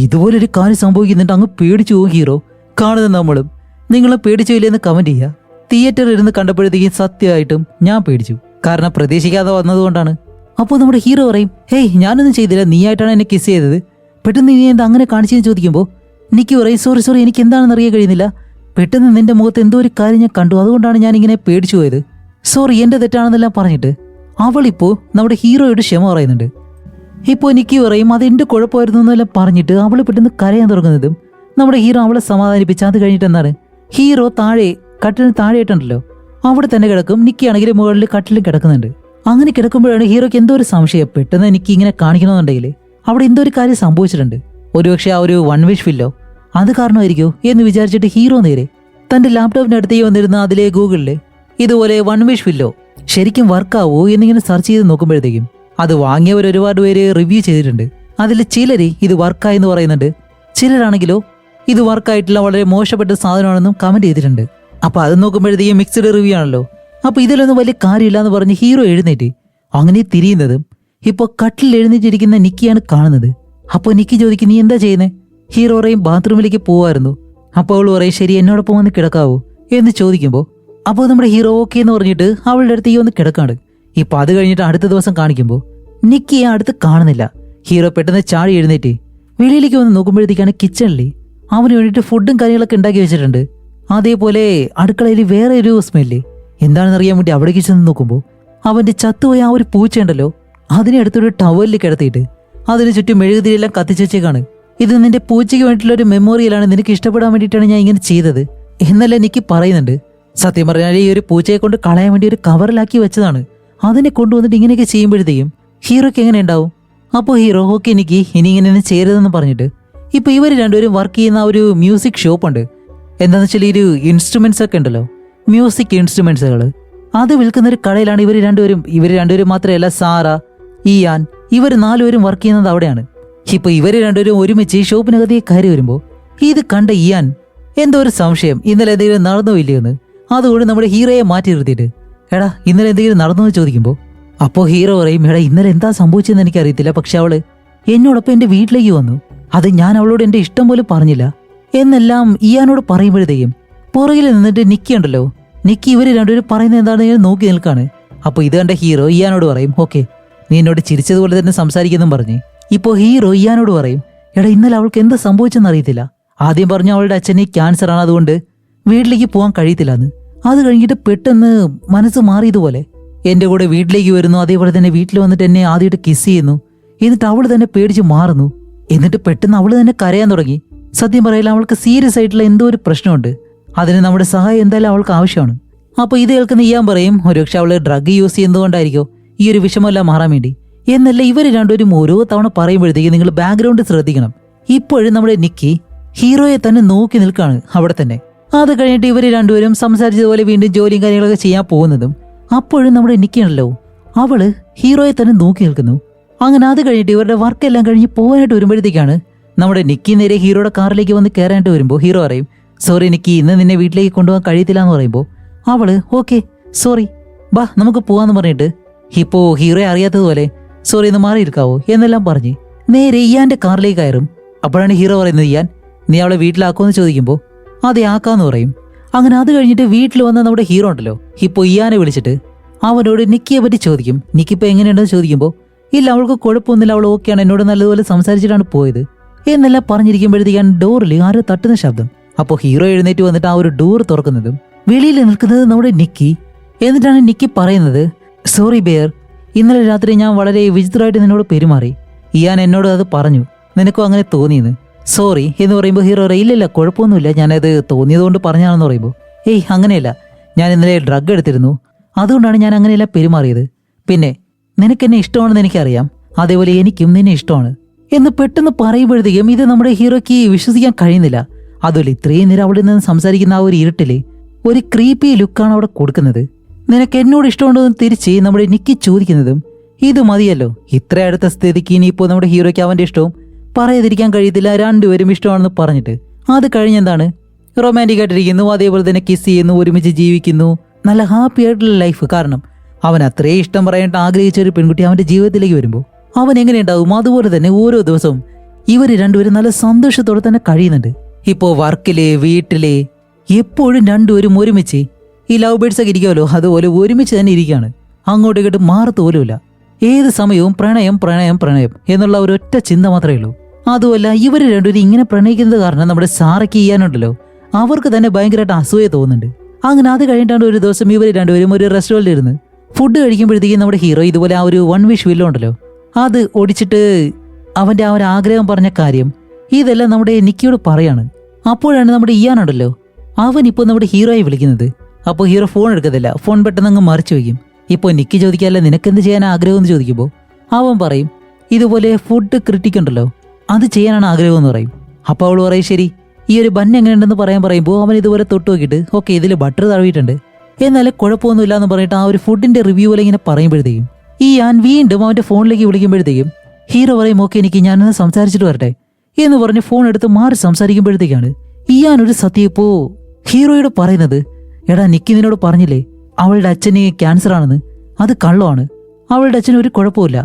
ഇതുപോലൊരു കാര്യം സംഭവിക്കുന്നുണ്ട്. അങ്ങ് പേടിച്ചു പോകും ഹീറോ. കാണുന്ന നമ്മളും. നിങ്ങളെ പേടിച്ചില്ലെന്ന് കമന്റ് ചെയ്യുക. തിയേറ്ററിൽ ഇരുന്ന് കണ്ടപ്പോഴത്തേക്കും സത്യമായിട്ടും ഞാൻ പേടിച്ചു, കാരണം പ്രതീക്ഷിക്കാതെ വന്നതുകൊണ്ടാണ്. അപ്പോൾ നമ്മുടെ ഹീറോ പറയും ഹേയ് ഞാനൊന്നും ചെയ്തില്ല, നീയായിട്ടാണ് എന്നെ കിസ് ചെയ്തത്, പെട്ടെന്ന് നീ എന്താ അങ്ങനെ കാണിച്ചെന്ന് ചോദിക്കുമ്പോൾ നിക്കി പറയും സോറി എനിക്ക് എന്താണെന്ന് അറിയാൻ കഴിയുന്നില്ല, പെട്ടെന്ന് നിന്റെ മുഖത്ത് എന്തോ ഒരു കാര്യം ഞാൻ കണ്ടു, അതുകൊണ്ടാണ് ഞാൻ ഇങ്ങനെ പേടിച്ചു പോയത്, സോറി എൻ്റെ തെറ്റാണെന്നെല്ലാം പറഞ്ഞിട്ട് അവളിപ്പോൾ നമ്മുടെ ഹീറോയോട് ക്ഷമ പറയുന്നുണ്ട്. ഇപ്പോൾ നിക്കി പറയും അതെൻ്റെ കുഴപ്പമായിരുന്നു എന്നെല്ലാം പറഞ്ഞിട്ട് അവൾ പെട്ടെന്ന് കരയാൻ തുടങ്ങുന്നതും നമ്മുടെ ഹീറോ അവളെ സമാധാനിപ്പിച്ച് അത് കഴിഞ്ഞിട്ട് എന്താണ് ഹീറോ കട്ടിലിന് താഴെയിട്ടുണ്ടല്ലോ അവിടെ തന്നെ കിടക്കും. നിക്കിയാണെങ്കിൽ മുകളിൽ കട്ടിലും കിടക്കുന്നുണ്ട്. അങ്ങനെ കിടക്കുമ്പോഴാണ് ഹീറോയ്ക്ക് എന്തോ ഒരു സംശയം, പെട്ടെന്ന് എനിക്ക് ഇങ്ങനെ കാണിക്കണമെന്നുണ്ടെങ്കിൽ അവിടെ എന്തോ ഒരു കാര്യം സംഭവിച്ചിട്ടുണ്ട്, ഒരുപക്ഷെ ആ ഒരു വൺ വിഷ് ഫില്ലോ അത് കാരണമായിരിക്കോ എന്ന് വിചാരിച്ചിട്ട് ഹീറോ നേരെ തന്റെ ലാപ്ടോപ്പിന്റെ അടുത്തേക്ക് വന്നിരുന്ന അതിലെ ഗൂഗിളില് ഇതുപോലെ വൺ വിഷ് ഫില്ലോ ശരിക്കും വർക്കാവോ എന്നിങ്ങനെ സെർച്ച് ചെയ്ത് നോക്കുമ്പോഴത്തേക്കും അത് വാങ്ങിയവർ ഒരുപാട് പേര് റിവ്യൂ ചെയ്തിട്ടുണ്ട്. അതിൽ ചിലര് ഇത് വർക്കായെന്ന് പറയുന്നുണ്ട്, ചിലരാണെങ്കിലോ ഇത് വർക്കായിട്ടുള്ള വളരെ മോശപ്പെട്ട സാധനമാണെന്നും കമന്റ് ചെയ്തിട്ടുണ്ട്. അപ്പൊ അത് നോക്കുമ്പോഴത്തേക്കും മിക്സ്ഡ് റിവ്യൂ ആണല്ലോ. അപ്പൊ ഇതിലൊന്നും വലിയ കാര്യമില്ല എന്ന് പറഞ്ഞ് ഹീറോ എഴുന്നേറ്റ് അങ്ങനെ തിരിയുന്നതും ഇപ്പൊ കട്ടിൽ എഴുന്നേറ്റിരിക്കുന്ന നിക്കിയാണ് കാണുന്നത്. അപ്പോൾ നിക്കി ചോദിക്കും നീ എന്താ ചെയ്യുന്നത്? ഹീറോ പറയും ബാത്റൂമിലേക്ക് പോവായിരുന്നു. അപ്പോൾ അവൾ പറയും ശരി എന്നോടൊപ്പം വന്ന് കിടക്കാവോ എന്ന് ചോദിക്കുമ്പോൾ അപ്പോൾ നമ്മുടെ ഹീറോ ഓക്കെ എന്ന് പറഞ്ഞിട്ട് അവളുടെ അടുത്തേക്ക് വന്ന് കിടക്കാണ്. ഇപ്പൊ അത് കഴിഞ്ഞിട്ട് അടുത്ത ദിവസം കാണിക്കുമ്പോൾ നിക്കിയെ അടുത്ത് കാണുന്നില്ല. ഹീറോ പെട്ടെന്ന് ചാടി എഴുന്നേറ്റ് വെളിയിലേക്ക് വന്ന് നോക്കുമ്പോഴത്തേക്കാണ് കിച്ചണിൽ അവന് വേണ്ടിയിട്ട് ഫുഡും കാര്യങ്ങളൊക്കെ ഉണ്ടാക്കി വെച്ചിട്ടുണ്ട്. അതേപോലെ അടുക്കളയിൽ വേറെ ഒരു സ്മെല്ല് എന്താണെന്ന് അറിയാൻ വേണ്ടി അവിടേക്ക് ചെന്ന് നോക്കുമ്പോൾ അവന്റെ ചത്തുപോയ ആ ഒരു പൂച്ചയുണ്ടല്ലോ അതിനെ അടുത്തൊരു ടവലിൽ കിടത്തിയിട്ട് അതിന് ചുറ്റും മെഴുകുതിരിയെല്ലാം കത്തിച്ചു വെച്ചേക്കാണ്. ഇത് നിന്റെ പൂച്ചയ്ക്ക് വേണ്ടിയിട്ടുള്ള ഒരു മെമ്മോറിയലാണ്, നിനക്ക് ഇഷ്ടപ്പെടാൻ വേണ്ടിയിട്ടാണ് ഞാൻ ഇങ്ങനെ ചെയ്തത് എന്നല്ല എനിക്ക് പറയുന്നുണ്ട്. സത്യം പറഞ്ഞാൽ ഈ ഒരു പൂച്ചയെ കൊണ്ട് കളയാൻ വേണ്ടി ഒരു കവറിലാക്കി വെച്ചതാണ്. അതിനെ കൊണ്ടുവന്നിട്ട് ഇങ്ങനെയൊക്കെ ചെയ്യുമ്പോഴത്തേക്കും ഹീറോയ്ക്ക് എങ്ങനെ ഉണ്ടാവും? അപ്പോൾ ഹീറോ ഓക്കെ എനിക്ക് ഇനി ഇങ്ങനെ ചെയ്യരുതെന്ന് പറഞ്ഞിട്ട് ഇപ്പൊ ഇവർ രണ്ടുപേരും വർക്ക് ചെയ്യുന്ന ഒരു മ്യൂസിക് ഷോപ്പ് ഉണ്ട്. എന്താന്ന് വെച്ചാൽ ഈ ഒരു ഇൻസ്ട്രുമെന്റ്സ് ഒക്കെ ഉണ്ടല്ലോ, മ്യൂസിക് ഇൻസ്ട്രുമെന്റ്സുകൾ അത് വിൽക്കുന്ന ഒരു കടയിലാണ് ഇവർ രണ്ടുപേരും മാത്രമല്ല സാറ, ഇയാൻ ഇവർ നാലുപേരും വർക്ക് ചെയ്യുന്നത് അവിടെയാണ്. ഇപ്പൊ ഇവർ രണ്ടുപേരും ഒരുമിച്ച് ഈ ഷോപ്പിനകത്തേക്ക് കയറി വരുമ്പോൾ ഇത് കണ്ട ഇയാൻ എന്തോ ഒരു സംശയം ഇന്നലെ എന്തെങ്കിലും നടന്നോ ഇല്ലയോന്ന്. അതുകൊണ്ട് നമ്മുടെ ഹീറോയെ മാറ്റി നിർത്തിയിട്ട് എടാ ഇന്നലെ എന്തെങ്കിലും നടന്നോ എന്ന് ചോദിക്കുമ്പോൾ അപ്പോൾ ഹീറോ പറയും എടാ ഇന്നലെ എന്താ സംഭവിച്ചതെന്ന് എനിക്കറിയത്തില്ല, പക്ഷെ അവള് എന്നോടൊപ്പം എൻ്റെ വീട്ടിലേക്ക് വന്നു, അത് ഞാൻ അവളോട് എൻ്റെ ഇഷ്ടം പോലും പറഞ്ഞില്ല എന്നെല്ലാം ഇയാനോട് പറയുമ്പോഴത്തേക്കും പുറകിൽ നിന്നിട്ട് നിക്കി ഉണ്ടല്ലോ, നിക്കി ഇവർ രണ്ടുപേരും പറയുന്നത് എന്താണെന്ന് നോക്കി നിൽക്കാണ്. അപ്പോൾ ഇത് കണ്ട ഹീറോ ഇയാനോട് പറയും ഓക്കെ നീ എന്നോട് ചിരിച്ചതുപോലെ തന്നെ സംസാരിക്കുന്നെന്നും പറഞ്ഞ് ഇപ്പോൾ ഹീറോ ഇയാനോട് പറയും എടാ ഇന്നലെ അവൾക്ക് എന്താ സംഭവിച്ചെന്ന് അറിയത്തില്ല, ആദ്യം പറഞ്ഞു അവളുടെ അച്ഛന് ക്യാൻസർ ആണ്, അതുകൊണ്ട് വീട്ടിലേക്ക് പോകാൻ കഴിയത്തില്ല എന്ന്. അത് കഴിഞ്ഞിട്ട് പെട്ടെന്ന് മനസ്സ് മാറിയതുപോലെ എൻ്റെ കൂടെ വീട്ടിലേക്ക് വരുന്നു, അതേപോലെ തന്നെ വീട്ടിൽ വന്നിട്ട് എന്നെ ആദ്യമായിട്ട് കിസ് ചെയ്യുന്നു, എന്നിട്ട് അവൾ തന്നെ പേടിച്ച് മാറുന്നു, എന്നിട്ട് പെട്ടെന്ന് അവൾ തന്നെ കരയാൻ തുടങ്ങി. സത്യം പറയില്ല അവൾക്ക് സീരിയസ് ആയിട്ടുള്ള എന്തോ ഒരു പ്രശ്നമുണ്ട്, അതിന് നമ്മുടെ സഹായം എന്തായാലും അവൾക്ക് ആവശ്യമാണ്. അപ്പോൾ ഇത് കേൾക്കുന്ന ഇയാൻ പറയും ഒരുപക്ഷെ അവള് ഡ്രഗ് യൂസ് ചെയ്യുന്നതുകൊണ്ടായിരിക്കോ ഈ ഒരു വിഷമമെല്ലാം മാറാൻ വേണ്ടി എന്നല്ല ഇവർ രണ്ടുപേരും ഓരോ തവണ പറയുമ്പോഴത്തേക്ക് നിങ്ങൾ ബാക്ക്ഗ്രൗണ്ട് ശ്രദ്ധിക്കണം. ഇപ്പോഴും നമ്മുടെ നിക്കി ഹീറോയെ തന്നെ നോക്കി നിൽക്കാണ് അവിടെ തന്നെ. അത് കഴിഞ്ഞിട്ട് ഇവർ രണ്ടുപേരും സംസാരിച്ചതുപോലെ വീണ്ടും ജോലിയും കാര്യങ്ങളൊക്കെ ചെയ്യാൻ പോകുന്നതും അപ്പോഴും നമ്മുടെ നിക്കിയാണല്ലോ, അവള് ഹീറോയെ തന്നെ നോക്കി നിൽക്കുന്നു. അങ്ങനെ അത് കഴിഞ്ഞിട്ട് ഇവരുടെ വർക്കെല്ലാം കഴിഞ്ഞ് പോകാനായിട്ട് വരുമ്പോഴത്തേക്കാണ് നമ്മുടെ നിക്കി നേരെ ഹീറോയുടെ കാറിലേക്ക് വന്ന് കയറാനായിട്ട് വരുമ്പോൾ ഹീറോ പറയും, സോറി നിക്കി, ഇന്ന് നിന്നെ വീട്ടിലേക്ക് കൊണ്ടുപോകാൻ കഴിയത്തില്ല എന്ന് പറയുമ്പോൾ അവള് ഓക്കെ സോറി ബാ നമുക്ക് പോവാന്ന് പറഞ്ഞിട്ട് ഇപ്പോ ഹീറോയെ അറിയാത്തതുപോലെ സോറി ഇന്ന് മാറിയിരിക്കാവോ എന്നെല്ലാം പറഞ്ഞ് നേരെ ഇയാന്റെ കാറിലേക്ക് കയറും. അപ്പോഴാണ് ഹീറോ പറയുന്നത്, ഇയാൻ നീ അവളെ വീട്ടിലാക്കുമെന്ന് ചോദിക്കുമ്പോൾ അതെ ആക്കാന്ന് പറയും. അങ്ങനെ അത് കഴിഞ്ഞിട്ട് വീട്ടിൽ വന്ന നമ്മുടെ ഹീറോ ഉണ്ടല്ലോ, ഇപ്പോൾ ഇയാനെ വിളിച്ചിട്ട് അവനോട് നിക്കിയെ പറ്റി ചോദിക്കും. നിക്കിപ്പോൾ എങ്ങനെയുണ്ടെന്ന് ചോദിക്കുമ്പോൾ ഇല്ല അവൾക്ക് കുഴപ്പമൊന്നുമില്ല, അവൾ ഓക്കെയാണ്, എന്നോട് നല്ലതുപോലെ സംസാരിച്ചിട്ടാണ് പോയത് എന്നെല്ലാം പറഞ്ഞിരിക്കുമ്പോഴത്തേക്കാണ് ഡോറിൽ ആരോ തട്ടുന്ന ശബ്ദം. അപ്പോൾ ഹീറോ എഴുന്നേറ്റ് വന്നിട്ട് ആ ഒരു ഡോർ തുറക്കുന്നതും വെളിയിൽ നിൽക്കുന്നത് നമ്മുടെ നിക്കി. എന്നിട്ടാണ് നിക്കി പറയുന്നത്, സോറി ബെയർ, ഇന്നലെ രാത്രി ഞാൻ വളരെ വിചിത്രമായിട്ട് നിന്നോട് പെരുമാറി. ഇയാൻ എന്നോട് അത് പറഞ്ഞു, നിനക്കും അങ്ങനെ തോന്നിയെന്ന്. സോറി എന്ന് പറയുമ്പോൾ ഹീറോ ഇല്ലില്ല കുഴപ്പമൊന്നുമില്ല, ഞാനത് തോന്നിയതുകൊണ്ട് പറഞ്ഞാണെന്ന് പറയുമ്പോൾ ഏയ് അങ്ങനെയല്ല, ഞാൻ ഇന്നലെ ഡ്രഗ് എടുത്തിരുന്നു, അതുകൊണ്ടാണ് ഞാൻ അങ്ങനെയെല്ലാം പെരുമാറിയത്. പിന്നെ നിനക്കെന്നെ ഇഷ്ടമാണെന്ന് എനിക്കറിയാം, അതേപോലെ എനിക്കും നിന്നെ ഇഷ്ടമാണ് എന്ന് പെട്ടെന്ന് പറയുമ്പോഴത്തേക്കും ഇത് നമ്മുടെ ഹീറോയ്ക്ക് വിശ്വസിക്കാൻ കഴിയുന്നില്ല. അതുപോലെ ഇത്രയും നേരം അവിടെ നിന്ന് സംസാരിക്കുന്ന ആ ഒരു ഇരുട്ടില് ഒരു ക്രീപ്പി ലുക്കാണ് അവിടെ കൊടുക്കുന്നത്. നിനക്ക് എന്നോട് ഇഷ്ടമുണ്ടോ എന്ന് തിരിച്ച് നമ്മുടെ നിക്കി ചോദിക്കുന്നതും ഇത് മതിയല്ലോ, ഇത്ര അടുത്ത സ്ഥിതിക്ക് ഇനിയിപ്പോൾ നമ്മുടെ ഹീറോയ്ക്ക് അവന്റെ ഇഷ്ടവും പറയാതിരിക്കാൻ കഴിയത്തില്ല, രണ്ടുപേരും ഇഷ്ടമാണെന്ന് പറഞ്ഞിട്ട് അത് കഴിഞ്ഞെന്താണ് റൊമാൻറ്റിക് ആയിട്ടിരിക്കുന്നു, അതേപോലെ തന്നെ കിസ് ചെയ്യുന്നു, ഒരുമിച്ച് ജീവിക്കുന്നു, നല്ല ഹാപ്പി ആയിട്ടുള്ള ലൈഫ്. കാരണം അവൻ അത്രയും ഇഷ്ടം പറയാനായിട്ട് ആഗ്രഹിച്ച ഒരു പെൺകുട്ടി അവന്റെ ജീവിതത്തിലേക്ക് വരുമ്പോൾ അവൻ എങ്ങനെയുണ്ടാവും, അതുപോലെ തന്നെ ഓരോ ദിവസവും ഇവർ രണ്ടുപേരും നല്ല സന്തോഷത്തോടെ തന്നെ കഴിയുന്നുണ്ട്. ഇപ്പോൾ വർക്കില് വീട്ടില് എപ്പോഴും രണ്ടുപേരും ഒരുമിച്ച് ഈ ലവ് ബേഡ്സ് ഒക്കെ ഇരിക്കുമല്ലോ, അതുപോലെ ഒരുമിച്ച് തന്നെ ഇരിക്കുകയാണ്, അങ്ങോട്ടും ഇങ്ങോട്ടും മാറത്ത് പോലുമില്ല. ഏത് സമയവും പ്രണയം പ്രണയം പ്രണയം എന്നുള്ള ഒരൊറ്റ ചിന്ത മാത്രമേ ഉള്ളൂ. അതുമല്ല ഇവർ രണ്ടുപേരും ഇങ്ങനെ പ്രണയിക്കുന്നത് കാരണം നമ്മുടെ സാറയ്ക്ക് ചെയ്യാനുണ്ടല്ലോ, അവർക്ക് തന്നെ ഭയങ്കരമായിട്ട് അസൂയ തോന്നുന്നുണ്ട്. അങ്ങനെ അത് കഴിഞ്ഞിട്ടാണ് ഒരു ദിവസം ഇവർ രണ്ടുപേരും ഒരു റെസ്റ്റോറൻറ്റിൽ ഇരുന്ന് ഫുഡ് കഴിക്കുമ്പോഴത്തേക്കും നമ്മുടെ ഹീറോ ഇതുപോലെ ആ ഒരു വൺ വിഷ് വില്ല ഉണ്ടല്ലോ അത് ഒടിച്ചിട്ട് അവന്റെ ആ ഒരു ആഗ്രഹം പറഞ്ഞ കാര്യം ഇതെല്ലാം നമ്മുടെ നിക്കിയോട് പറയാണ്. അപ്പോഴാണ് നമ്മുടെ ഇയാനുണ്ടല്ലോ, അവൻ ഇപ്പോൾ നമ്മുടെ ഹീറോയെ വിളിക്കുന്നത്. അപ്പോൾ ഹീറോ ഫോൺ എടുക്കത്തില്ല, ഫോൺ പെട്ടെന്ന് അങ്ങ് മറിച്ചു വയ്ക്കും. ഇപ്പോൾ നിക്കി ചോദിക്കാല്ല നിനക്കെന്ത് ചെയ്യാൻ ആഗ്രഹം എന്ന് ചോദിക്കുമ്പോൾ അവൻ പറയും ഇതുപോലെ ഫുഡ് ക്രിറ്റിക് ഉണ്ടല്ലോ അത് ചെയ്യാനാണ് ആഗ്രഹം എന്ന് പറയും. അപ്പോൾ അവൾ പറയും ശരി ഈ ഒരു ബൺ എങ്ങനെയുണ്ടെന്ന് പറയുമ്പോൾ അവൻ ഇതുപോലെ തൊട്ട് നോക്കിയിട്ട് ഓക്കെ ഇതിൽ ബട്ടർ തടവിയിട്ടുണ്ട്, എന്നാലും കുഴപ്പമൊന്നുമില്ല എന്ന് പറഞ്ഞിട്ട് ആ ഒരു ഫുഡിന്റെ റിവ്യൂ പോലെ ഇങ്ങനെ പറയുമ്പോഴത്തേക്കും ഈ ഞാൻ വീണ്ടും അവന്റെ ഫോണിലേക്ക് വിളിക്കുമ്പോഴത്തേക്കും ഹീറോ പറയും ഓക്കെ എനിക്ക് ഞാനൊന്ന് സംസാരിച്ചിട്ട് വരട്ടെ എന്ന് പറഞ്ഞ് ഫോൺ എടുത്ത് മാറി സംസാരിക്കുമ്പോഴത്തേക്കാണ് ഇയാനൊരു സത്യം ഇപ്പോ ഹീറോയോട് പറയുന്നത്, എടാ നിക്കി നിന്നോട് പറഞ്ഞില്ലേ അവളുടെ അച്ഛന് ക്യാൻസർ ആണെന്ന്, അത് കള്ളമാണ്, അവളുടെ അച്ഛന് ഒരു കുഴപ്പമില്ല.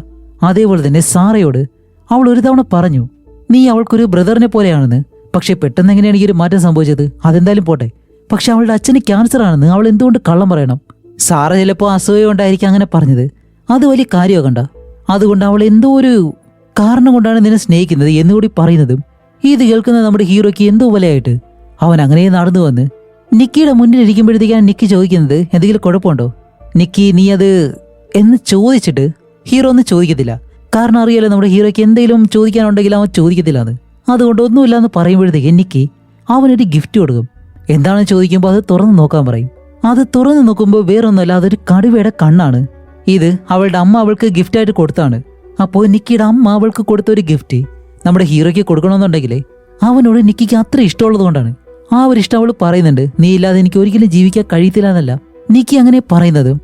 അതേപോലെ തന്നെ സാറയോട് അവൾ ഒരു തവണ പറഞ്ഞു നീ അവൾക്കൊരു ബ്രദറിനെ പോലെയാണെന്ന്, പക്ഷെ പെട്ടെന്ന് എങ്ങനെയാണ് ഈ ഒരു മാറ്റം സംഭവിച്ചത്, അതെന്തായാലും പോട്ടെ, പക്ഷെ അവളുടെ അച്ഛന് ക്യാൻസർ ആണെന്ന് അവൾ എന്തുകൊണ്ട് കള്ളം പറയണം? സാറ ചിലപ്പോൾ അസൂയ കൊണ്ടായിരിക്കും അങ്ങനെ പറഞ്ഞത്, അത് വലിയ കാര്യമാകണ്ട, അതുകൊണ്ട് അവൾ എന്തോ ഒരു കാരണം കൊണ്ടാണ് നിന്നെ സ്നേഹിക്കുന്നത് എന്നുകൂടി പറയുന്നതും ഇത് കേൾക്കുന്ന നമ്മുടെ ഹീറോയ്ക്ക് എന്തോ പോലെയായിട്ട് അവൻ അങ്ങനെ നടന്നു വന്ന് നിക്കിയുടെ മുന്നിൽ ഇരിക്കുമ്പോഴത്തേക്കാണ് നിക്കി ചോദിക്കുന്നത് എന്തെങ്കിലും കുഴപ്പമുണ്ടോ നിക്കി നീ അത് എന്ന് ചോദിച്ചിട്ട് ഹീറോ ഒന്നും ചോദിക്കത്തില്ല. കാരണം അറിയാലോ നമ്മുടെ ഹീറോയ്ക്ക് എന്തെങ്കിലും ചോദിക്കാനുണ്ടെങ്കിൽ അവൻ ചോദിക്കത്തില്ല എന്ന്, അതുകൊണ്ട് ഒന്നുമില്ല എന്ന് പറയുമ്പോഴത്തേക്ക് നിക്കി അവനൊരു ഗിഫ്റ്റ് കൊടുക്കും. എന്താണെന്ന് ചോദിക്കുമ്പോൾ അത് തുറന്ന് നോക്കാൻ പറയും. അത് തുറന്ന് നോക്കുമ്പോൾ വേറൊന്നുമല്ല, അതൊരു കടുവയുടെ കണ്ണാണ്. ഇത് അവളുടെ അമ്മ അവൾക്ക് ഗിഫ്റ്റായിട്ട് കൊടുത്താണ്. അപ്പോൾ നിക്കിയുടെ അമ്മ അവൾക്ക് കൊടുത്ത ഒരു ഗിഫ്റ്റ് നമ്മുടെ ഹീറോയ്ക്ക് കൊടുക്കണമെന്നുണ്ടെങ്കിലേ അവനോട് നിക്കിക്ക് അത്ര ഇഷ്ടമുള്ളത് കൊണ്ടാണ് ആ ഒരു ഇഷ്ടം അവൾ പറയുന്നുണ്ട്. നീ ഇല്ലാതെ എനിക്ക് ഒരിക്കലും ജീവിക്കാൻ കഴിയത്തില്ല എന്നല്ല നിക്കി അങ്ങനെ പറയുന്നതും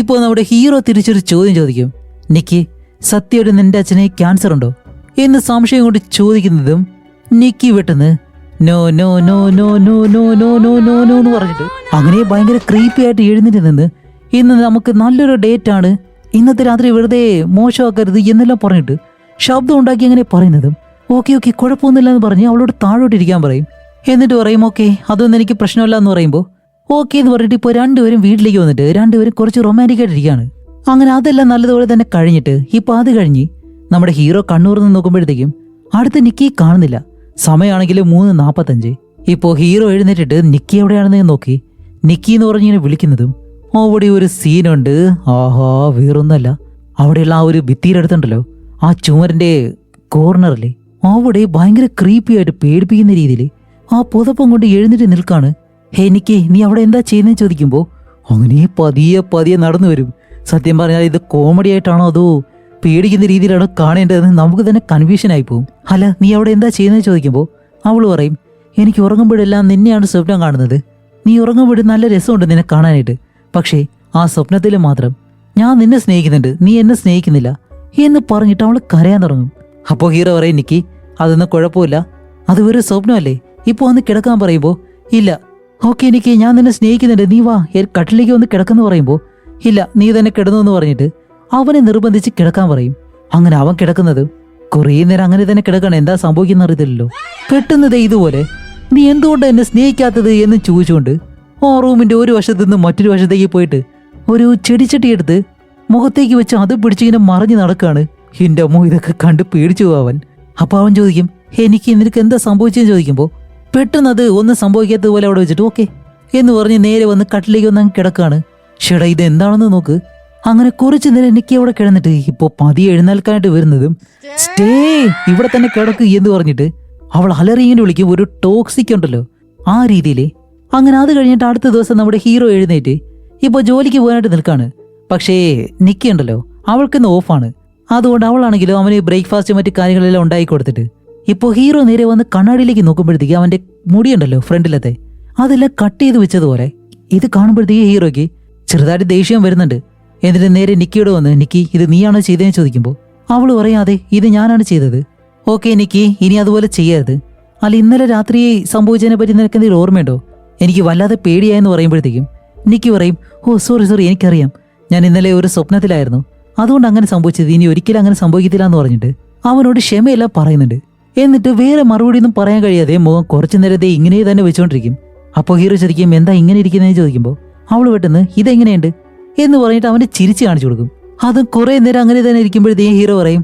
ഇപ്പോൾ നമ്മുടെ ഹീറോ തിരിച്ചൊരു ചോദ്യം ചോദിക്കും, നിക്കി സത്യമായിട്ട് നിന്റെ അച്ഛന് ക്യാൻസർ ഉണ്ടോ എന്ന് സംശയം കൊണ്ട് ചോദിക്കുന്നതും നിക്കി വെട്ടുന്ന് no no no no no no no no no no എന്ന് പറഞ്ഞിട്ട് അങ്ങനെ ഭയങ്കര ക്രീപ്പി ആയിട്ട് എഴുന്നേറ്റ് നിന്ന് ഇന്ന് നമുക്ക് നല്ലൊരു ഡേറ്റ് ആണ്, ഇന്നത്തെ രാത്രി വെറുതെ മോശമാക്കരുത് എന്നെല്ലാം പറഞ്ഞിട്ട് ശബ്ദം ഉണ്ടാക്കി അങ്ങനെ പറയുന്നതും ഓക്കെ ഓക്കെ കുഴപ്പമൊന്നുമില്ല എന്ന് പറഞ്ഞ് അവളോട് താഴോട്ടിരിക്കാൻ പറയും. എന്നിട്ട് പറയും ഓക്കെ അതൊന്നും എനിക്ക് പ്രശ്നമില്ല എന്ന് പറയുമ്പോൾ ഓക്കെ എന്ന് പറഞ്ഞിട്ട് ഇപ്പോൾ രണ്ടുപേരും വീട്ടിലേക്ക് വന്നിട്ട് രണ്ടുപേരും കുറച്ച് റൊമാൻറ്റിക് ആയിട്ടിരിക്കുകയാണ്. അങ്ങനെ അതെല്ലാം നല്ലതുപോലെ തന്നെ കഴിഞ്ഞിട്ട് ഇപ്പോൾ അത് കഴിഞ്ഞ് നമ്മുടെ ഹീറോ കണ്ണൂർന്ന് നോക്കുമ്പോഴത്തേക്കും അടുത്ത് നിക്കി കാണുന്നില്ല. സമയമാണെങ്കിൽ 3:45. ഇപ്പോൾ ഹീറോ എഴുന്നേറ്റിട്ട് നിക്കി എവിടെയാണെന്ന് നോക്കി നിക്കി എന്ന് പറഞ്ഞിങ്ങനെ വിളിക്കുന്നതും അവിടെ ഒരു സീനുണ്ട്. ആഹാ വേറൊന്നല്ല, അവിടെയുള്ള ആ ഒരു ഭിത്തിയുടെ അടുത്തുണ്ടല്ലോ ആ ചുമരിന്റെ കോർണറിൽ അവിടെ ഭയങ്കര ക്രീപ്പി ആയിട്ട് പേടിപ്പിക്കുന്ന രീതിയിൽ ആ പുതപ്പം കൊണ്ട് എഴുന്നേറ്റ് നിൽക്കാണ്. ഹേ നിക്കി നീ അവിടെ എന്താ ചെയ്യുന്നതെന്ന് ചോദിക്കുമ്പോൾ അങ്ങനെ പതിയെ പതിയെ നടന്നു വരും. സത്യം പറഞ്ഞാൽ ഇത് കോമഡി ആയിട്ടാണോ അതോ പേടിക്കുന്ന രീതിയിലാണോ കാണേണ്ടതെന്ന് നമുക്ക് തന്നെ കൺഫ്യൂഷൻ ആയി പോകും. അല്ല നീ അവിടെ എന്താ ചെയ്യുന്നതെന്ന് ചോദിക്കുമ്പോൾ അവൾ പറയും എനിക്ക് ഉറങ്ങുമ്പോഴെല്ലാം നിന്നെയാണ് സ്വപ്നം കാണുന്നത്. നീ ഉറങ്ങുമ്പോഴും നല്ല രസമുണ്ട് നിന്നെ കാണാനായിട്ട്. പക്ഷേ ആ സ്വപ്നത്തിൽ മാത്രം ഞാൻ നിന്നെ സ്നേഹിക്കുന്നുണ്ട്, നീ എന്നെ സ്നേഹിക്കുന്നില്ല എന്ന് പറഞ്ഞിട്ട് അവൾ കരയാൻ തുടങ്ങും. അപ്പോൾ ഹീറോ പറയും, നിക്കി അതൊന്നും കുഴപ്പമില്ല, അത് ഒരു സ്വപ്നമല്ലേ, ഇപ്പോൾ ഒന്ന് കിടക്കാൻ പറയുമ്പോൾ ഇല്ല. ഓക്കെ നിക്കി, ഞാൻ നിന്നെ സ്നേഹിക്കുന്നുണ്ട്, നീ വാ കട്ടിലേക്ക് ഒന്ന് കിടക്കെന്ന് പറയുമ്പോൾ ഇല്ല, നീ തന്നെ കിടന്നു എന്ന് പറഞ്ഞിട്ട് അവനെ നിർബന്ധിച്ച് കിടക്കാൻ പറയും. അങ്ങനെ അവൻ കിടക്കുന്നത് കുറേ നേരം അങ്ങനെ തന്നെ കിടക്കണം, എന്താ സംഭവിക്കുന്ന അറിയത്തില്ലല്ലോ. പെട്ടെന്ന് ഇതുപോലെ നീ എന്തുകൊണ്ട് എന്നെ സ്നേഹിക്കാത്തത് എന്ന് ചോദിച്ചുകൊണ്ട് ആ റൂമിന്റെ ഒരു വശത്ത് നിന്ന് മറ്റൊരു വശത്തേക്ക് പോയിട്ട് ഒരു ചെടിച്ചട്ടി എടുത്ത് മുഖത്തേക്ക് വെച്ച് അത് പിടിച്ചിങ്ങനെ മറിഞ്ഞ് നടക്കുകയാണ്. എൻ്റെ അമ്മോ, ഇതൊക്കെ കണ്ട് പേടിച്ചു പോവാൻ. അപ്പൊ അവൻ ചോദിക്കും, എനിക്ക് നിനക്ക് എന്താ സംഭവിച്ചെന്ന് ചോദിക്കുമ്പോൾ പെട്ടെന്ന് അത് ഒന്നും സംഭവിക്കാത്തതുപോലെ അവിടെ വെച്ചിട്ട് ഓക്കെ എന്ന് പറഞ്ഞ് നേരെ വന്ന് കട്ടിലേക്ക് വന്ന് കിടക്കുകയാണ്. ഷെടാ ഇത് എന്താണെന്ന് നോക്ക്. അങ്ങനെ കുറച്ചു നേരം എനിക്ക് അവിടെ കിടന്നിട്ട് ഇപ്പോൾ പതിയെ എഴുന്നേൽക്കാനായിട്ട് വരുന്നതും സ്റ്റേ ഇവിടെ തന്നെ കിടക്ക് എന്ന് പറഞ്ഞിട്ട് അവൾ അലറിങ്ങനെ വിളിക്കും. ഒരു ടോക്സിക് ഉണ്ടല്ലോ ആ രീതിയിൽ. അങ്ങനെ അത് കഴിഞ്ഞിട്ട് അടുത്ത ദിവസം നമ്മുടെ ഹീറോ എഴുന്നേറ്റ് ഇപ്പോൾ ജോലിക്ക് പോകാനായിട്ട് നിൽക്കാണ്. പക്ഷേ നിക്കി ഉണ്ടല്ലോ അവൾക്കിന്ന് ഓഫാണ്. അതുകൊണ്ട് അവളാണെങ്കിലും അവന് ബ്രേക്ക്ഫാസ്റ്റ് മറ്റു കാര്യങ്ങളെല്ലാം ഉണ്ടാക്കി കൊടുത്തിട്ട് ഇപ്പോൾ ഹീറോ നേരെ വന്ന് കണ്ണാടിയിലേക്ക് നോക്കുമ്പോഴത്തേക്ക് അവന്റെ മുടിയുണ്ടല്ലോ ഫ്രണ്ടിലത്തെ അതെല്ലാം കട്ട് ചെയ്ത് വെച്ചതുപോലെ. ഇത് കാണുമ്പോഴത്തേക്ക് ഹീറോയ്ക്ക് ചെറുതായിട്ട് ദേഷ്യം വരുന്നുണ്ട്. എന്നിട്ട് നേരെ നിക്കിയോട് വന്ന്, നിക്കി ഇത് നീയാണോ ചെയ്തതെന്ന് ചോദിക്കുമ്പോൾ അവൾ പറയാതെ ഇത് ഞാനാണ് ചെയ്തത്. ഓക്കെ നിക്കി, ഇനി അതുപോലെ ചെയ്യരുത്. അല്ല ഇന്നലെ രാത്രി സംഭവിച്ചതിനെ പറ്റി നിനക്ക് എന്തെങ്കിലും ഓർമ്മയുണ്ടോ? എനിക്ക് വല്ലാതെ പേടിയായെന്ന് പറയുമ്പോഴത്തേക്കും നിക്കി പറയും, ഓ സോറി എനിക്കറിയാം, ഞാൻ ഇന്നലെ ഒരു സ്വപ്നത്തിലായിരുന്നു, അതുകൊണ്ട് അങ്ങനെ സംഭവിച്ചത്, ഇനി ഒരിക്കലും അങ്ങനെ സംഭവിക്കത്തില്ല എന്ന് പറഞ്ഞിട്ട് അവനോട് ക്ഷമയെല്ലാം പറയുന്നുണ്ട്. എന്നിട്ട് വേറെ മറുപടി ഒന്നും പറയാൻ കഴിയാതെ മുഖം കുറച്ചു നേരത്തെ ഇങ്ങനെ തന്നെ വെച്ചുകൊണ്ടിരിക്കും. അപ്പോൾ ഹീറോ ചോദിക്കും, എന്താ ഇങ്ങനെ ഇരിക്കുന്നതെന്ന് ചോദിക്കുമ്പോൾ അവൾ പെട്ടെന്ന് ഇതെങ്ങനെയുണ്ട് എന്ന് പറഞ്ഞിട്ട് അവനെ ചിരിച്ച് കാണിച്ചു കൊടുക്കും. അതും കുറെ നേരം അങ്ങനെ തന്നെ ഇരിക്കുമ്പോഴത്തേക്കും ഹീറോ പറയും,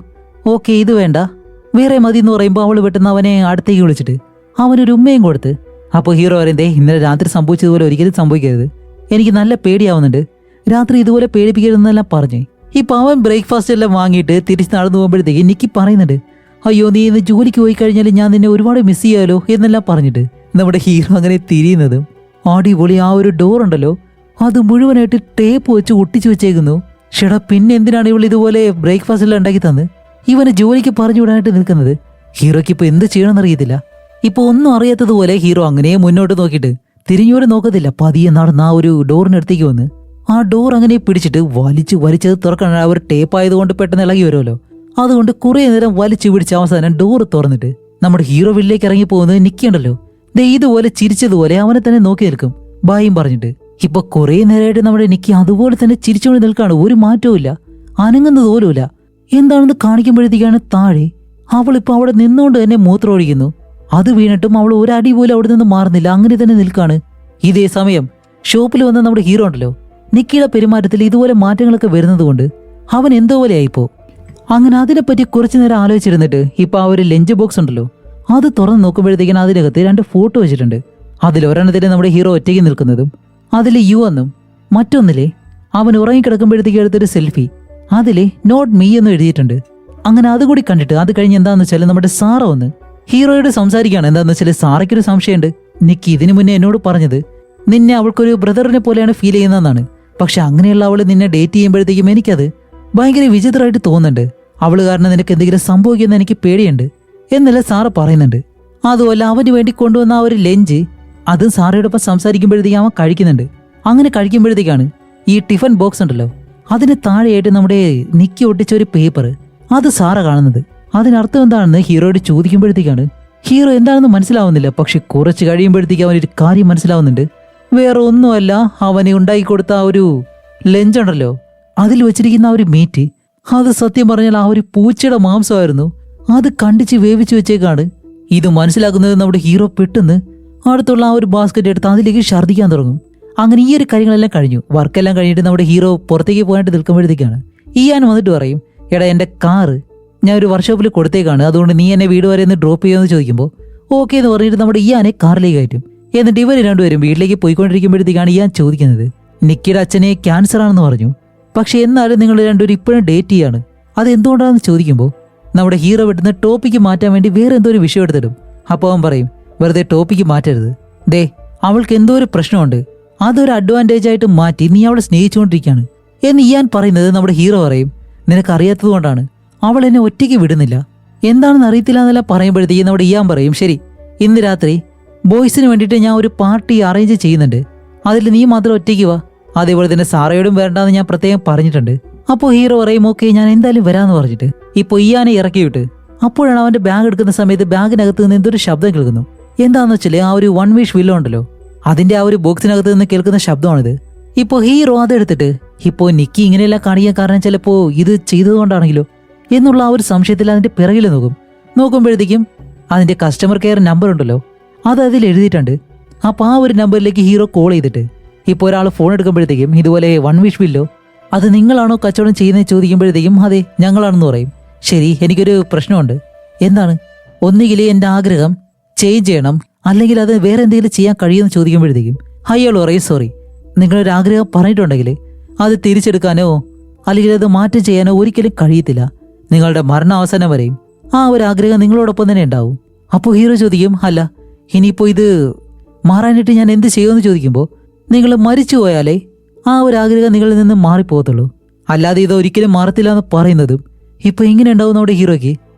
ഓക്കെ ഇത് വേണ്ട വേറെ മതി എന്ന് പറയുമ്പോൾ അവൾ പെട്ടെന്ന് അവനെ അടുത്തേക്ക് വിളിച്ചിട്ട് അവനൊരു ഉമ്മയും കൊടുത്ത്. അപ്പോൾ ഹീറോ പറയുന്നേ, ഇന്നലെ രാത്രി സംഭവിച്ചതുപോലെ ഒരിക്കലും സംഭവിക്കരുത്, എനിക്ക് നല്ല പേടിയാവുന്നുണ്ട്, രാത്രി ഇതുപോലെ പേടിപ്പിക്കരുതെന്നെല്ലാം പറഞ്ഞേ. ഇപ്പൊ അവൻ ബ്രേക്ക്ഫാസ്റ്റ് എല്ലാം വാങ്ങിയിട്ട് തിരിച്ച് നടന്നു പോകുമ്പോഴത്തേക്ക് നിക്കി പറയുന്നുണ്ട്, അയ്യോ നീ ഇന്ന് ജോലിക്ക് പോയി കഴിഞ്ഞാൽ ഞാൻ നിന്നെ ഒരുപാട് മിസ് ചെയ്യാലോ എന്നെല്ലാം പറഞ്ഞിട്ട് നമ്മുടെ ഹീറോ അങ്ങനെ തിരിയുന്നതും അടിപൊളി ആ ഒരു ഡോർ ഉണ്ടല്ലോ അത് മുഴുവനായിട്ട് ടേപ്പ് വെച്ച് ഒട്ടിച്ചു വെച്ചേക്കുന്നു. ഷെടാ പിന്നെ എന്തിനാണ് ഇവൾ ഇതുപോലെ ബ്രേക്ക്ഫാസ്റ്റ് എല്ലാം ഉണ്ടാക്കി തന്ന് ഇവനെ ജോലിക്ക് പറഞ്ഞു വിടാനായിട്ട് നിൽക്കുന്നത്? ഹീറോയ്ക്ക് ഇപ്പൊ എന്ത് ചെയ്യണമെന്ന് അറിയത്തില്ല. ഇപ്പൊ ഒന്നും അറിയാത്തതുപോലെ ഹീറോ അങ്ങനെ മുന്നോട്ട് നോക്കിയിട്ട് തിരിഞ്ഞോടെ നോക്കത്തില്ല, പതിയെ നടന്ന് ആ ഒരു ഡോറിനടുത്തേക്ക് വന്ന് ആ ഡോർ അങ്ങനെ പിടിച്ചിട്ട് വലിച്ചത് തുറക്കാൻ ആ ഒരു ടേപ്പ് ആയതുകൊണ്ട് പെട്ടെന്ന് ഇളകി വരുമല്ലോ. അതുകൊണ്ട് കുറെ നേരം വലിച്ചു പിടിച്ച് അവസാനം ഡോർ തുറന്നിട്ട് നമ്മുടെ ഹീറോ വീട്ടിലേക്ക് ഇറങ്ങി പോകുന്നത് നിൽക്കണ്ടല്ലോ ഇതുപോലെ ചിരിച്ചതുപോലെ അവനെ തന്നെ നോക്കി നിൽക്കും ബായും പറഞ്ഞിട്ട്. ഇപ്പൊ കുറെ നേരമായിട്ട് നമ്മുടെ നിക്കി അതുപോലെ തന്നെ ചിരിച്ചുകൊണ്ട് നിൽക്കാണ്, ഒരു മാറ്റവും ഇല്ല, അനങ്ങുന്നത് പോലുമില്ല. എന്താണെന്ന് കാണിക്കുമ്പോഴത്തേക്കാണ് താഴെ അവളിപ്പോ അവിടെ നിന്നുകൊണ്ട് തന്നെ മൂത്രം ഒഴിക്കുന്നു. അത് വീണിട്ടും അവൾ ഒരടി പോലും അവിടെ നിന്ന് മാറുന്നില്ല, അങ്ങനെ തന്നെ നിൽക്കാണ്. ഇതേ സമയം ഷോപ്പിൽ വന്ന നമ്മുടെ ഹീറോ ഉണ്ടല്ലോ നിക്കിയുടെ പെരുമാറ്റത്തിൽ ഇതുപോലെ മാറ്റങ്ങളൊക്കെ വരുന്നത് കൊണ്ട് അവൻ എന്തോ പോലെ ആയിപ്പോ. അങ്ങനെ അതിനെപ്പറ്റി കുറച്ചു നേരം ആലോചിച്ചിരുന്നിട്ട് ഇപ്പൊ ആ ഒരു ലഞ്ച് ബോക്സ് ഉണ്ടല്ലോ അത് തുറന്ന് നോക്കുമ്പോഴത്തേക്കിന് അതിനകത്ത് 2 ഫോട്ടോ വെച്ചിട്ടുണ്ട്. അതിലൊരെണ്ണത്തിൽ നമ്മുടെ ഹീറോ ഒറ്റയ്ക്ക് നിൽക്കുന്നതും അതിൽ യു എന്നും മറ്റൊന്നിലെ അവൻ ഉറങ്ങിക്കിടക്കുമ്പോഴത്തേക്ക് എടുത്തൊരു സെൽഫി, അതിലെ നോട്ട് മീ എന്ന് എഴുതിയിട്ടുണ്ട്. അങ്ങനെ അതുകൂടി കണ്ടിട്ട് അത് കഴിഞ്ഞ് എന്താന്ന് വെച്ചാൽ നമ്മുടെ സാറ വന്ന് ഹീറോയോട് സംസാരിക്കുകയാണ്. എന്താന്ന് വെച്ചാൽ സാറയ്ക്കൊരു സംശയമുണ്ട്, നിക്കി ഇതിനു മുന്നേ എന്നോട് പറഞ്ഞത് നിന്നെ അവൾക്കൊരു ബ്രദറിനെ പോലെയാണ് ഫീൽ ചെയ്യുന്നതെന്നാണ്. പക്ഷെ അങ്ങനെയുള്ള അവള് നിന്നെ ഡേറ്റ് ചെയ്യുമ്പോഴത്തേക്കും എനിക്കത് ഭയങ്കര വിചിത്രമായിട്ട് തോന്നുന്നുണ്ട്, അവള് കാരണം നിനക്ക് എന്തെങ്കിലും സംഭവിക്കുന്ന എനിക്ക് പേടിയുണ്ട് എന്നെല്ലാം സാറ് പറയുന്നുണ്ട്. അതുമല്ല അവന് വേണ്ടി കൊണ്ടുവന്ന ആ ഒരു ലഞ്ച് അതും സാറയോടൊപ്പം സംസാരിക്കുമ്പോഴത്തേക്കും അവൻ കഴിക്കുന്നുണ്ട്. അങ്ങനെ കഴിക്കുമ്പോഴത്തേക്കാണ് ഈ ടിഫൻ ബോക്സ് ഉണ്ടല്ലോ അതിന് താഴെയായിട്ട് നമ്മുടെ നിക്കി ഒട്ടിച്ച ഒരു പേപ്പർ അത് സാറ കാണുന്നത്. അതിനർത്ഥം എന്താണെന്ന് ഹീറോയോട് ചോദിക്കുമ്പോഴത്തേക്കാണ് ഹീറോ എന്താണെന്ന് മനസ്സിലാവുന്നില്ല. പക്ഷെ കുറച്ച് കഴിയുമ്പോഴത്തേക്ക് അവനൊരു കാര്യം മനസ്സിലാവുന്നുണ്ട്, വേറെ ഒന്നുമല്ല അവന് ഉണ്ടാക്കി കൊടുത്ത ആ ഒരു ലഞ്ച് ഉണ്ടല്ലോ അതിൽ വെച്ചിരിക്കുന്ന ആ ഒരു മീറ്റ് അത് സത്യം പറഞ്ഞാൽ ആ ഒരു പൂച്ചയുടെ മാംസമായിരുന്നു, അത് കണ്ടിച്ച് വേവിച്ചു വെച്ചേക്കാണ്. ഇത് മനസ്സിലാക്കുന്നത് നമ്മുടെ ഹീറോ പെട്ടെന്ന് അടുത്തുള്ള ആ ഒരു ബാസ്ക്കറ്റ് എടുത്ത് അതിലേക്ക് ഛർദ്ദിക്കാൻ തുടങ്ങും. അങ്ങനെ ഈ ഒരു കാര്യങ്ങളെല്ലാം കഴിഞ്ഞു. വർക്കെല്ലാം കഴിഞ്ഞിട്ട് നമ്മുടെ ഹീറോ പുറത്തേക്ക് പോകാനായിട്ട് നിൽക്കുമ്പോഴത്തേക്കാണ് ഇയാൻ വന്നിട്ട് പറയും, എടാ എൻ്റെ കാറ് ഞാൻ ഒരു വർക്ക്ഷോപ്പിൽ കൊടുത്തേക്കാണ്, അതുകൊണ്ട് നീ എന്നെ വീട് വരെ ഒന്ന് ഡ്രോപ്പ് ചെയ്യുമെന്ന് ചോദിക്കുമ്പോൾ ഓക്കെ എന്ന് പറഞ്ഞിട്ട് നമ്മുടെ ഇയാനെ കാറിലേക്ക് കയറ്റും. എന്നിട്ട് ഇവർ രണ്ടുപേരും വീട്ടിലേക്ക് പോയിക്കൊണ്ടിരിക്കുമ്പോഴത്തേക്കാണ് ഇയാൻ ചോദിക്കുന്നത്, നിക്കിയുടെ അച്ഛനെ ക്യാൻസർ ആണെന്ന് പറഞ്ഞു, പക്ഷെ എന്നാലും നിങ്ങൾ രണ്ടുപേരും ഇപ്പോഴും ഡേറ്റ് ചെയ്യാണ്, അത് എന്തുകൊണ്ടാണെന്ന് ചോദിക്കുമ്പോൾ നമ്മുടെ ഹീറോ പെട്ടെന്ന് ടോപ്പിക്ക് മാറ്റാൻ വേണ്ടി വേറെ എന്തോ ഒരു വിഷയം എടുത്തിടും. അപ്പോൾ അവൻ പറയും, വെറുതെ ടോപ്പിക്ക് മാറ്റരുത്, ദേ അവൾക്ക് എന്തോ ഒരു പ്രശ്നമുണ്ട്, അതൊരു അഡ്വാൻറ്റേജ് ആയിട്ട് മാറ്റി നീ അവളെ സ്നേഹിച്ചുകൊണ്ടിരിക്കുകയാണ് എന്ന് ഇയാൻ പറയുന്നത്. നമ്മുടെ ഹീറോ പറയും, നിനക്കറിയാത്തത് കൊണ്ടാണ്, അവൾ എന്നെ ഒറ്റയ്ക്ക് വിടുന്നില്ല, എന്താണെന്ന് അറിയത്തില്ല എന്നെല്ലാം പറയുമ്പോഴത്തേക്ക് നമ്മുടെ ഇയാൻ പറയും, ശരി ഇന്ന് രാത്രി ബോയ്സിന് വേണ്ടിയിട്ട് ഞാൻ ഒരു പാർട്ടി അറേഞ്ച് ചെയ്യുന്നുണ്ട്. അതിൽ നീ മാത്രം ഒറ്റയ്ക്ക് വാ. അതേപോലെ തന്നെ സാറയോടും വരണ്ടെന്ന് ഞാൻ പ്രത്യേകം പറഞ്ഞിട്ടുണ്ട്. അപ്പോൾ ഹീറോ പറയും ഓക്കെ ഞാൻ എന്തായാലും വരാമെന്ന് പറഞ്ഞിട്ട് ഇപ്പോൾ ഇയാനെ ഇറക്കി വിട്ട് അപ്പോഴാണ് അവന്റെ ബാഗ് എടുക്കുന്ന സമയത്ത് ബാഗിനകത്ത് നിന്ന് എന്തൊരു ശബ്ദം കേൾക്കുന്നു. എന്താണെന്ന് വെച്ചാൽ ആ ഒരു വൺ വിഷ് വില്ല ഉണ്ടല്ലോ, അതിന്റെ ആ ഒരു ബോക്സിനകത്ത് നിന്ന് കേൾക്കുന്ന ശബ്ദമാണിത്. ഇപ്പോൾ ഹീറോ അതെടുത്തിട്ട് ഇപ്പോൾ നിക്കി ഇങ്ങനെയെല്ലാം കാണിക്കാൻ കാരണം ചിലപ്പോൾ ഇത് ചെയ്തതുകൊണ്ടാണെങ്കിലോ എന്നുള്ള ആ ഒരു സംശയത്തിൽ അതിന്റെ പിറകിൽ നോക്കുമ്പോഴത്തേക്കും അതിന്റെ കസ്റ്റമർ കെയർ നമ്പർ ഉണ്ടല്ലോ അത് അതിൽ എഴുതിയിട്ടുണ്ട്. അപ്പോൾ ആ ഒരു നമ്പറിലേക്ക് ഹീറോ കോൾ ചെയ്തിട്ട് ഇപ്പോൾ ഒരാൾ ഫോൺ എടുക്കുമ്പോഴത്തേക്കും ഇതുപോലെ വൺ വിഷ് വില്ലോ അത് നിങ്ങളാണോ കച്ചവടം ചെയ്യുന്നത് ചോദിക്കുമ്പോഴത്തേക്കും അതെ ഞങ്ങളാണെന്ന് പറയും. ശരി, എനിക്കൊരു പ്രശ്നമുണ്ട്. എന്താണ്? ഒന്നുകിൽ എൻ്റെ ആഗ്രഹം ചേഞ്ച് ചെയ്യണം, അല്ലെങ്കിൽ അത് വേറെ എന്തെങ്കിലും ചെയ്യാൻ കഴിയുമെന്ന് ചോദിക്കുമ്പോഴത്തേക്കും അയാൾ പറയും സോറി, നിങ്ങളൊരു ആഗ്രഹം പറഞ്ഞിട്ടുണ്ടെങ്കിൽ അത് തിരിച്ചെടുക്കാനോ അല്ലെങ്കിൽ അത് മാറ്റം ചെയ്യാനോ ഒരിക്കലും കഴിയത്തില്ല. നിങ്ങളുടെ മരണാവസാനം വരെയും ആ ഒരു ആഗ്രഹം നിങ്ങളോടൊപ്പം തന്നെ ഉണ്ടാവും. അപ്പോൾ ഹീറോ ചോദിക്കും അല്ല ഇനിയിപ്പോൾ ഇത് മാറാനായിട്ട് ഞാൻ എന്ത് ചെയ്യുമെന്ന് ചോദിക്കുമ്പോൾ നിങ്ങൾ മരിച്ചു പോയാലേ ആ ഒരു ആഗ്രഹം നിങ്ങളിൽ നിന്ന് മാറിപ്പോകത്തുള്ളൂ, അല്ലാതെ ഇത് ഒരിക്കലും മാറത്തില്ല എന്ന് പറയുന്നതും ഇപ്പൊ എങ്ങനെ ഉണ്ടാവും നമ്മുടെ ഹീറോയ്ക്ക്?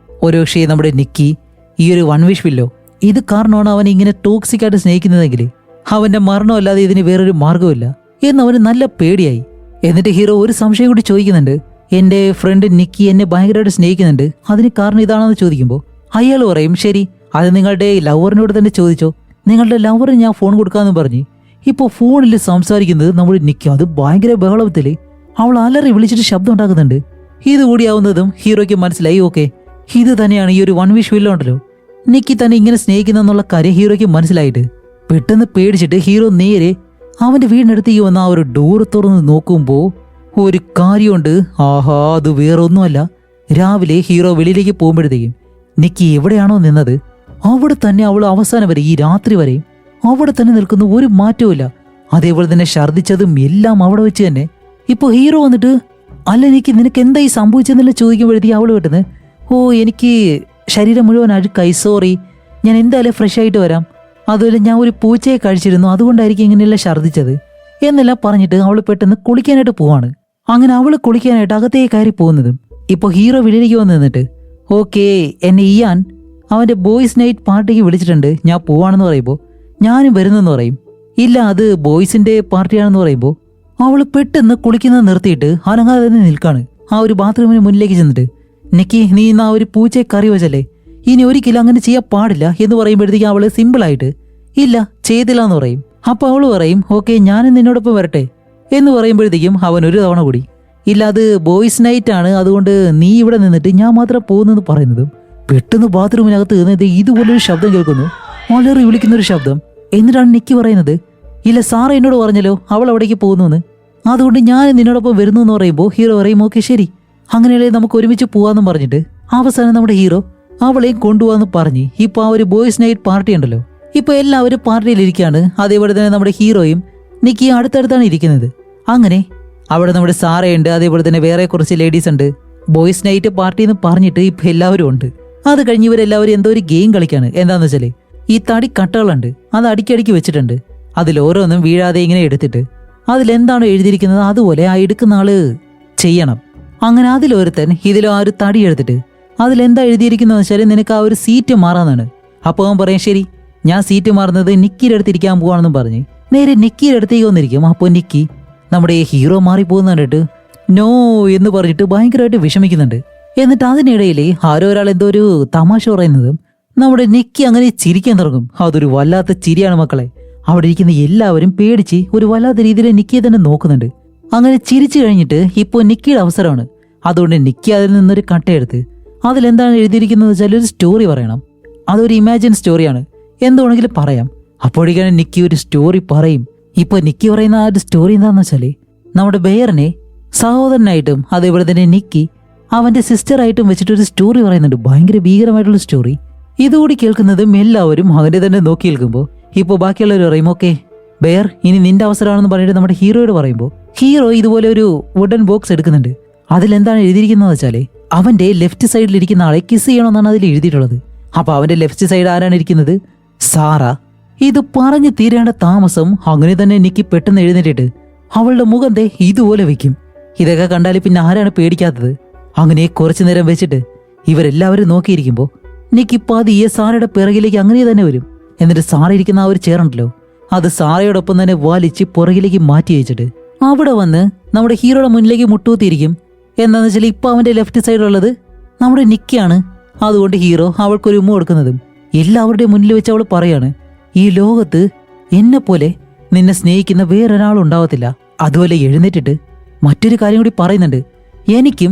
ഒരുപക്ഷേ നമ്മുടെ നിക്കി ഈ ഒരു വൺ വിഷ് വില്ലോ ഇത് കാരണമാണ് അവൻ ഇങ്ങനെ ടോക്സിക് ആയിട്ട് സ്നേഹിക്കുന്നതെങ്കിൽ അവന്റെ മരണമല്ലാതെ ഇതിന് വേറൊരു മാർഗമില്ല എന്ന് അവന് നല്ല പേടിയായി. എന്നിട്ട് ഹീറോ ഒരു സംശയം കൂടി ചോദിക്കുന്നുണ്ട്, എന്റെ ഫ്രണ്ട് നിക്കി എന്നെ ഭയങ്കരമായിട്ട് സ്നേഹിക്കുന്നുണ്ട്, അതിന് കാരണം ഇതാണെന്ന് ചോദിക്കുമ്പോൾ അയാൾ പറയും ശരി അത് നിങ്ങളുടെ ലവറിനോട് തന്നെ ചോദിച്ചോ, നിങ്ങളുടെ ലവറിന് ഞാൻ ഫോൺ കൊടുക്കാമെന്ന് പറഞ്ഞ് ഇപ്പോൾ ഫോണിൽ സംസാരിക്കുന്നത് നമ്മുടെ നിക്കി അത് ഭയങ്കര ബഹളത്തില് അവൾ അലറി വിളിച്ചിട്ട് ശബ്ദം ഉണ്ടാക്കുന്നുണ്ട്. ഇതുകൂടിയാവുന്നതും ഹീറോയ്ക്ക് മനസ്സിലായി ഓക്കെ ഇത് തന്നെയാണ് ഈ ഒരു വൺ വിഷ് വില്ല ഉണ്ടല്ലോ നിക്കി തന്നെ ഇങ്ങനെ സ്നേഹിക്കുന്നെന്നുള്ള കാര്യം ഹീറോയ്ക്ക് മനസ്സിലായിട്ട് പെട്ടെന്ന് പേടിച്ചിട്ട് ഹീറോ നേരെ അവന്റെ വീടിനടുത്തേക്ക് വന്ന ആ ഒരു ഡോർ തുറന്ന് നോക്കുമ്പോൾ ഒരു കാര്യമുണ്ട്. ആഹാ, അത് വേറൊന്നുമല്ല, രാവിലെ ഹീറോ വെളിയിലേക്ക് പോകുമ്പോഴത്തേക്കും നിക്കി എവിടെയാണോ നിന്നത് അവിടെ തന്നെ അവൾ അവസാനം വരെ ഈ രാത്രി വരെയും അവിടെ തന്നെ നിൽക്കുന്ന ഒരു മാറ്റവും. അതേപോലെ തന്നെ ഛർദിച്ചതും എല്ലാം അവിടെ വെച്ച് തന്നെ. ഇപ്പോൾ ഹീറോ വന്നിട്ട് അല്ല നിനക്ക് എന്തായി സംഭവിച്ചെന്നല്ല ചോദിക്കുമ്പോഴത്തേക്ക് അവള് പെട്ടെന്ന് ഓ എനിക്ക് ശരീരം മുഴുവൻ അഴുക്കായി, സോറി, ഞാൻ എന്തായാലും ഫ്രഷ് ആയിട്ട് വരാം, അതുപോലെ ഞാൻ ഒരു പൂച്ചയെ കഴിച്ചിരുന്നു അതുകൊണ്ടായിരിക്കും ഇങ്ങനെയെല്ലാം ഛർദിച്ചത് എന്നെല്ലാം പറഞ്ഞിട്ട് അവൾ പെട്ടെന്ന് കുളിക്കാനായിട്ട് പോവാണ്. അങ്ങനെ അവള് കുളിക്കാനായിട്ട് അകത്തേക്ക് കയറി പോകുന്നതും ഇപ്പോൾ ഹീറോ വെളിയിലേക്ക് വന്ന് നിന്നിട്ട് ഓക്കെ എന്നെ ഇയാൻ അവന്റെ ബോയ്സ് നൈറ്റ് പാർട്ടിക്ക് വിളിച്ചിട്ടുണ്ട്, ഞാൻ പോവാണെന്ന് പറയുമ്പോൾ ഞാനും വരുന്നെന്ന് പറയും. ഇല്ല അത് ബോയ്സിന്റെ പാർട്ടിയാണെന്ന് പറയുമ്പോൾ അവള് പെട്ടെന്ന് കുളിക്കുന്നത് നിർത്തിയിട്ട് അനങ്ങാതെ തന്നെ നിൽക്കാണ്. ആ ഒരു ബാത്റൂമിന് മുന്നിലേക്ക് ചെന്നിട്ട് നിക്കി നീ ഇന്ന് ആ ഒരു പൂച്ചയെ കറി വെച്ചല്ലേ, ഇനി ഒരിക്കലും അങ്ങനെ ചെയ്യാൻ പാടില്ല എന്ന് പറയുമ്പോഴത്തേക്കും അവള് സിമ്പിളായിട്ട് ഇല്ല ചെയ്തില്ല എന്ന് പറയും. അപ്പൊ അവള് പറയും ഓക്കെ ഞാനും നിന്നോടൊപ്പം വരട്ടെ എന്ന് പറയുമ്പോഴത്തേക്കും അവൻ ഒരു തവണ കൂടി ഇല്ല അത് ബോയ്സ് നൈറ്റ് ആണ്, അതുകൊണ്ട് നീ ഇവിടെ നിന്നിട്ട് ഞാൻ മാത്രം പോകുന്നെന്ന് പറയുന്നതും പെട്ടെന്ന് ബാത്റൂമിനകത്ത് നിന്നിട്ട് ഇതുപോലൊരു ശബ്ദം കേൾക്കുന്നു, വളരെ വിളിക്കുന്നൊരു ശബ്ദം. എന്നിട്ടാണ് നിക്കി പറയുന്നത് ഇല്ല സാറ് എന്നോട് പറഞ്ഞല്ലോ അവൾ അവിടേക്ക് പോകുന്നു, അതുകൊണ്ട് ഞാൻ നിന്നോടൊപ്പം വരുന്നു എന്ന് പറയുമ്പോൾ ഹീറോ പറയും ഓക്കെ ശരി അങ്ങനെയല്ലേ നമുക്ക് ഒരുമിച്ച് പോവാന്നും പറഞ്ഞിട്ട് അവസാനം നമ്മുടെ ഹീറോ അവളെയും കൊണ്ടുപോകാന്ന് പറഞ്ഞ് ഇപ്പൊ ആ ഒരു ബോയ്സ് നൈറ്റ് പാർട്ടി ഉണ്ടല്ലോ ഇപ്പൊ എല്ലാവരും പാർട്ടിയിലിരിക്കുകയാണ്. അതേപോലെ തന്നെ നമ്മുടെ ഹീറോയും നിക്കി അടുത്തടുത്താണ് ഇരിക്കുന്നത്. അങ്ങനെ അവിടെ നമ്മുടെ സാറയുണ്ട്, അതേപോലെ തന്നെ വേറെ കുറച്ച് ലേഡീസ് ഉണ്ട്. ബോയ്സ് നൈറ്റ് പാർട്ടി എന്ന് പറഞ്ഞിട്ട് ഇപ്പൊ എല്ലാവരും ഉണ്ട്. അത് കഴിഞ്ഞ് ഇവരെല്ലാവരും എന്തോ ഒരു ഗെയിം കളിക്കാണ്. എന്താന്ന് വെച്ചാല് ഈ തടി കട്ടകളുണ്ട്, അത് അടിക്കടിക്ക് വെച്ചിട്ടുണ്ട്. അതിൽ ഓരോന്നും വീഴാതെ ഇങ്ങനെ എടുത്തിട്ട് അതിലെന്താണോ എഴുതിയിരിക്കുന്നത് അതുപോലെ ആ എടുക്കുന്ന ആള് ചെയ്യണം. അങ്ങനെ അതിലൊരുത്തൻ ഇതിലോ ആ ഒരു തടി എടുത്തിട്ട് അതിലെന്താ എഴുതിയിരിക്കുന്നതെന്ന് വെച്ചാൽ നിനക്ക് ആ ഒരു സീറ്റ് മാറാന്നാണ്. അപ്പോൾ അവൻ പറയും ശരി ഞാൻ സീറ്റ് മാറുന്നത് നിക്കിയുടെ അടുത്ത് ഇരിക്കാൻ പോവാണെന്നും പറഞ്ഞ് നേരെ നിക്കിയുടെ അടുത്തേക്ക് വന്നിരിക്കും. അപ്പോൾ നിക്കി നമ്മുടെ ഹീറോ മാറിപ്പോകുന്ന കണ്ടിട്ട് നോ എന്ന് പറഞ്ഞിട്ട് ഭയങ്കരമായിട്ട് വിഷമിക്കുന്നുണ്ട്. എന്നിട്ട് അതിനിടയിൽ ആരോ ഒരാൾ എന്തോ ഒരു തമാശ പറയുന്നതും നമ്മുടെ നിക്കി അങ്ങനെ ചിരിക്കാൻ തുടങ്ങും. അതൊരു വല്ലാത്ത ചിരിയാണ് മക്കളെ. അവിടെ ഇരിക്കുന്ന എല്ലാവരും പേടിച്ച് ഒരു വല്ലാത്ത രീതിയിൽ നിക്കിയെ തന്നെ നോക്കുന്നുണ്ട്. അങ്ങനെ ചിരിച്ചു കഴിഞ്ഞിട്ട് ഇപ്പോൾ നിക്കിയുടെ അവസരമാണ്. അതുകൊണ്ട് നിക്കി അതിൽ നിന്നൊരു കട്ടയെടുത്ത് അതിലെന്താണ് എഴുതിയിരിക്കുന്നത് വെച്ചാൽ ഒരു സ്റ്റോറി പറയണം. അതൊരു ഇമാജിൻ സ്റ്റോറിയാണ്, എന്തുവേണമെങ്കിലും പറയാം. അപ്പോഴേക്കാണ് നിക്കി ഒരു സ്റ്റോറി പറയും. ഇപ്പൊ നിക്കി പറയുന്ന ആ ഒരു സ്റ്റോറി എന്താണെന്ന് വെച്ചാല് നമ്മുടെ ബെയറിനെ സഹോദരനായിട്ടും അതേപോലെ തന്നെ നിക്കി അവന്റെ സിസ്റ്ററായിട്ടും വെച്ചിട്ടൊരു സ്റ്റോറി പറയുന്നുണ്ട്. ഭയങ്കര ഭീകരമായിട്ടുള്ള സ്റ്റോറി. ഇതുകൂടി കേൾക്കുന്നതും എല്ലാവരും അവനെ തന്നെ നോക്കി നിൽക്കുമ്പോൾ ഇപ്പോൾ ബാക്കിയുള്ളവർ പറയും ഓക്കെ ബെയർ ഇനി നിന്റെ അവസരമാണെന്ന് പറഞ്ഞിട്ട് നമ്മുടെ ഹീറോയോട് പറയുമ്പോൾ ഹീറോ ഇതുപോലെ ഒരു വുഡൻ ബോക്സ് എടുക്കുന്നുണ്ട്. അതിലെന്താണ് എഴുതിയിരിക്കുന്നത് വെച്ചാല് അവന്റെ ലെഫ്റ്റ് സൈഡിൽ ഇരിക്കുന്ന ആളെ കിസ് ചെയ്യണമെന്നാണ് അതിൽ എഴുതിയിട്ടുള്ളത്. അപ്പൊ അവന്റെ ലെഫ്റ്റ് സൈഡ് ആരാണ് ഇരിക്കുന്നത്? സാറ. ഇത് പറഞ്ഞു തീരേണ്ട താമസം അങ്ങനെ തന്നെ നിക്കി പെട്ടെന്ന് എഴുന്നേറ്റിട്ട് അവളുടെ മുഖം ദേ ഇതുപോലെ വെക്കും. ഇതൊക്കെ കണ്ടാൽ പിന്നെ ആരാണ് പേടിക്കാത്തത്? അങ്ങനെ കുറച്ചു നേരം വെച്ചിട്ട് ഇവരെല്ലാവരും നോക്കിയിരിക്കുമ്പോൾ നിക്കി പതിയെ സാറയുടെ പിറകിലേക്ക് അങ്ങനെ തന്നെ വരും. എന്നിട്ട് സാറ ഇരിക്കുന്ന ആ ഒരു ചെയറുണ്ടല്ലോ അത് സാറയോടൊപ്പം തന്നെ വലിച്ച് പുറകിലേക്ക് മാറ്റി വെച്ചിട്ട് അവിടെ വന്ന് നമ്മുടെ ഹീറോയുടെ മുന്നിലേക്ക് മുട്ടുകുത്തിയിരിക്കും. എന്താണെന്ന് വെച്ചാൽ ഇപ്പൊ അവന്റെ ലെഫ്റ്റ് സൈഡിലുള്ളത് നമ്മുടെ നിക്കിയാണ്. അതുകൊണ്ട് ഹീറോ അവൾക്കൊരു ഉമ്മ കൊടുക്കുന്നതും എല്ലാവരുടെയും മുന്നിൽ വെച്ച് അവൾ പറയാണ്, ഈ ലോകത്ത് എന്നെ പോലെ നിന്നെ സ്നേഹിക്കുന്ന വേറൊരാളും ഉണ്ടാവത്തില്ല. അതുപോലെ എഴുന്നേറ്റിട്ട് മറ്റൊരു കാര്യം കൂടി പറയുന്നുണ്ട്, എനിക്കും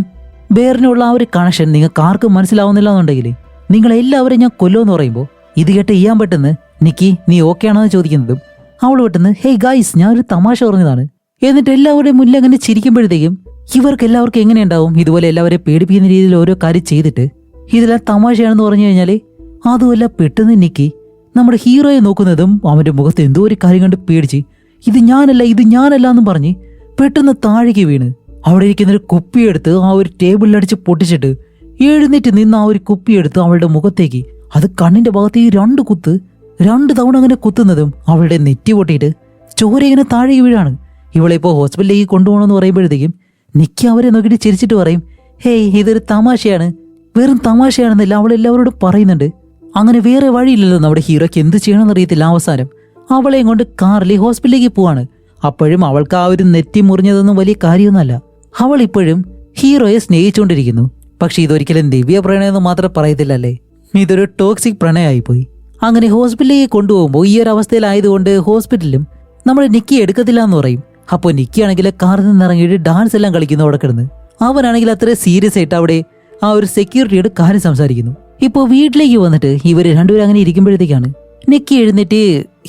ബേറിനുള്ള ആ ഒരു കണക്ഷൻ നിങ്ങൾക്ക് ആർക്കും മനസ്സിലാവുന്നില്ല എന്നുണ്ടെങ്കിൽ നിങ്ങളെല്ലാവരും ഞാൻ കൊല്ലുമെന്ന് പറയുമ്പോൾ ഇത് കേട്ട് ചെയ്യാൻ പെട്ടെന്ന് നിക്കി നീ ഓക്കെ ആണോ എന്ന് ചോദിക്കുന്നതും അവൾ പെട്ടെന്ന് ഹേയ് ഗൈസ് ഞാനൊരു തമാശ പറഞ്ഞതാണ്. എന്നിട്ട് എല്ലാവരുടെയും മുന്നിൽ അങ്ങനെ ചിരിക്കുമ്പോഴത്തേക്കും ഇവർക്ക് എല്ലാവർക്കും എങ്ങനെയുണ്ടാവും ഇതുപോലെ എല്ലാവരെയും പേടിപ്പിക്കുന്ന രീതിയിൽ ഓരോ കാര്യം ചെയ്തിട്ട് ഇതെല്ലാം തമാശയാണെന്ന് പറഞ്ഞു കഴിഞ്ഞാല് അതുമല്ല പെട്ടെന്ന് നിക്കി നമ്മുടെ ഹീറോയെ നോക്കുന്നതും അവന്റെ മുഖത്ത് എന്തോ ഒരു കാര്യം കണ്ട് പേടിച്ച് ഇത് ഞാനല്ല എന്നും പറഞ്ഞ് പെട്ടെന്ന് താഴേക്ക് വീണ് അവിടെ ഇരിക്കുന്നൊരു കുപ്പിയെടുത്ത് ആ ഒരു ടേബിളിലടിച്ച് പൊട്ടിച്ചിട്ട് എഴുന്നേറ്റ് നിന്ന് ആ ഒരു കുപ്പിയെടുത്ത് അവളുടെ മുഖത്തേക്ക് അത് കണ്ണിന്റെ ഭാഗത്ത് ഈ 2 തവണ അങ്ങനെ കുത്തുന്നതും അവളുടെ നെറ്റി പൊട്ടിയിട്ട് ചോര ഇങ്ങനെ താഴേക്ക് വീഴാണ്. ഇവളിപ്പോ ഹോസ്പിറ്റലിലേക്ക് കൊണ്ടുപോകണമെന്ന് പറയുമ്പോഴത്തേക്കും നിക്കി അവരെ നോക്കിയിട്ട് ചിരിച്ചിട്ട് പറയും, ഹേയ് ഇതൊരു തമാശയാണ്, വെറും തമാശയാണെന്നല്ല അവൾ എല്ലാവരോടും പറയുന്നുണ്ട്. അങ്ങനെ വേറെ വഴിയില്ലല്ലോ നമ്മുടെ ഹീറോയ്ക്ക് എന്ത് ചെയ്യണമെന്ന് അറിയത്തില്ല. അവസാനം അവളെയും കൊണ്ട് കാറിൽ ഹോസ്പിറ്റലിലേക്ക് പോവാണ്. അപ്പോഴും അവൾക്ക് ആ ഒരു നെറ്റി മുറിഞ്ഞതൊന്നും വലിയ കാര്യമൊന്നുമല്ല. അവൾ ഇപ്പോഴും ഹീറോയെ സ്നേഹിച്ചുകൊണ്ടിരിക്കുന്നു. പക്ഷെ ഇതൊരിക്കലും ദിവ്യ പ്രണയമെന്ന് മാത്രം പറയത്തില്ലല്ലേ, ഇതൊരു ടോക്സിക് പ്രണയമായിപ്പോയി. അങ്ങനെ ഹോസ്പിറ്റലിലേക്ക് കൊണ്ടുപോകുമ്പോൾ ഈ ഒരു അവസ്ഥയിലായതുകൊണ്ട് ഹോസ്പിറ്റലിലും നമ്മുടെ നിക്കി എടുക്കത്തില്ല എന്ന് പറയും. അപ്പോൾ നിക്കി ആണെങ്കിൽ കാറിൽ നിന്ന് ഇറങ്ങിയിട്ട് ഡാൻസ് എല്ലാം കളിക്കുന്നു അവിടെ കിടന്ന്. അവനാണെങ്കിൽ അത്ര സീരിയസ് ആയിട്ട് അവിടെ ആ ഒരു സെക്യൂരിറ്റിയോട് കാര്യം സംസാരിക്കുന്നു. ഇപ്പോൾ വീട്ടിലേക്ക് വന്നിട്ട് ഇവർ രണ്ടുപേരും അങ്ങനെ ഇരിക്കുമ്പോഴത്തേക്കാണ് നിക്കി എഴുന്നേറ്റ്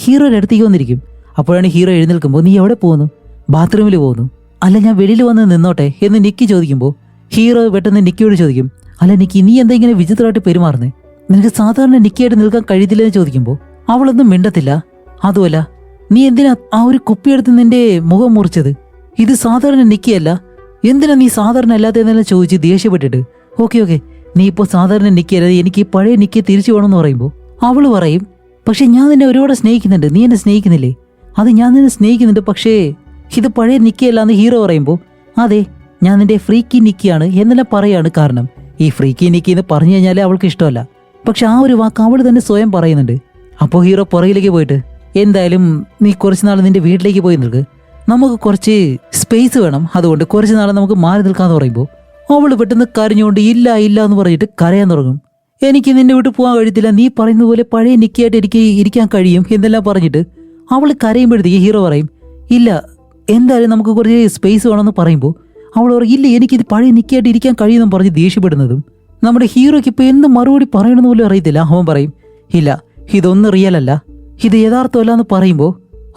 ഹീറോയുടെ അടുത്തേക്ക് വന്നിരിക്കും. അപ്പോഴാണ് ഹീറോ എഴുന്നേൽക്കുമ്പോൾ നീ എവിടെ പോകുന്നു? ബാത്റൂമിൽ പോകുന്നു. അല്ല ഞാൻ വെളിയിൽ വന്ന് നിന്നോട്ടെ എന്ന് നിക്കി ചോദിക്കുമ്പോൾ ഹീറോ പെട്ടെന്ന് നിക്കിയോട് ചോദിക്കും, അല്ല നിക്കി നീ എന്താ ഇങ്ങനെ വിചിത്രമായിട്ട് പെരുമാറുന്നേ, നിനക്ക് സാധാരണ നിക്കിയായിട്ട് നിൽക്കാൻ കഴിയത്തില്ലെന്ന് ചോദിക്കുമ്പോൾ അവളൊന്നും മിണ്ടത്തില്ല. അതുമല്ല നീ എന്തിനാ ആ ഒരു കുപ്പിയെടുത്ത് നിന്റെ മുഖം മുറിച്ചത്? ഇത് സാധാരണ നിക്കിയല്ല, എന്തിനാ നീ സാധാരണ അല്ലാത്ത എന്നെല്ലാം ചോദിച്ച് ദേഷ്യപ്പെട്ടിട്ട് ഓക്കെ നീ ഇപ്പോൾ സാധാരണ നിക്കിയല്ല, എനിക്ക് പഴയ നിക്കിയെ തിരിച്ചു വേണമെന്ന് പറയുമ്പോൾ അവള് പറയും, പക്ഷെ ഞാൻ നിന്നെ ഒരുപാട് സ്നേഹിക്കുന്നുണ്ട്, നീ എന്നെ സ്നേഹിക്കുന്നില്ലേ? അത് ഞാൻ നിന്നെ സ്നേഹിക്കുന്നുണ്ട്, പക്ഷേ ഇത് പഴയ നിക്കിയല്ല എന്ന് ഹീറോ പറയുമ്പോൾ അതെ ഞാൻ നിന്റെ ഫ്രീക്കി നിക്കിയാണ് എന്നെല്ലാം പറയാണ്. കാരണം ഈ ഫ്രീക്കി നിക്കി എന്ന് പറഞ്ഞു കഴിഞ്ഞാൽ അവൾക്ക് ഇഷ്ടമല്ല. പക്ഷെ ആ ഒരു വാക്ക് അവൾ തന്നെ സ്വയം പറയുന്നുണ്ട്. അപ്പോൾ ഹീറോ പുറകിലേക്ക് പോയിട്ട് എന്തായാലും നീ കുറച്ച് നാൾ നിന്റെ വീട്ടിലേക്ക് പോയി നിൽക്ക്, നമുക്ക് കുറച്ച് സ്പേസ് വേണം, അതുകൊണ്ട് കുറച്ച് നാൾ നമുക്ക് മാറി നിൽക്കാന്ന് പറയുമ്പോൾ അവള് പെട്ടെന്ന് കരഞ്ഞുകൊണ്ട് ഇല്ല എന്ന് പറഞ്ഞിട്ട് കരയാൻ തുടങ്ങും. എനിക്ക് നിന്റെ വീട്ടിൽ പോകാൻ കഴിയത്തില്ല, നീ പറയുന്ന പോലെ പഴയ നിക്കിയായിട്ട് എനിക്ക് ഇരിക്കാൻ കഴിയും എന്നെല്ലാം പറഞ്ഞിട്ട് അവൾ കരയുമ്പോഴത്തേക്ക് ഹീറോ പറയും ഇല്ല എന്തായാലും നമുക്ക് കുറച്ച് സ്പേസ് വേണമെന്ന് പറയുമ്പോൾ അവൾ പറയും ഇല്ല എനിക്കിത് പഴയ നിക്കിയായിട്ട് ഇരിക്കാൻ കഴിയുമെന്നും പറഞ്ഞ് ദേഷ്യപ്പെടുന്നതും നമ്മുടെ ഹീറോയ്ക്ക് ഇപ്പൊ എന്ത് മറുപടി പറയണമെന്ന് പോലും അറിയത്തില്ല. അവൻ പറയും ഇല്ല ഇതൊന്നും റിയൽ അല്ല, ഇത് യഥാർത്ഥമല്ല എന്ന് പറയുമ്പോൾ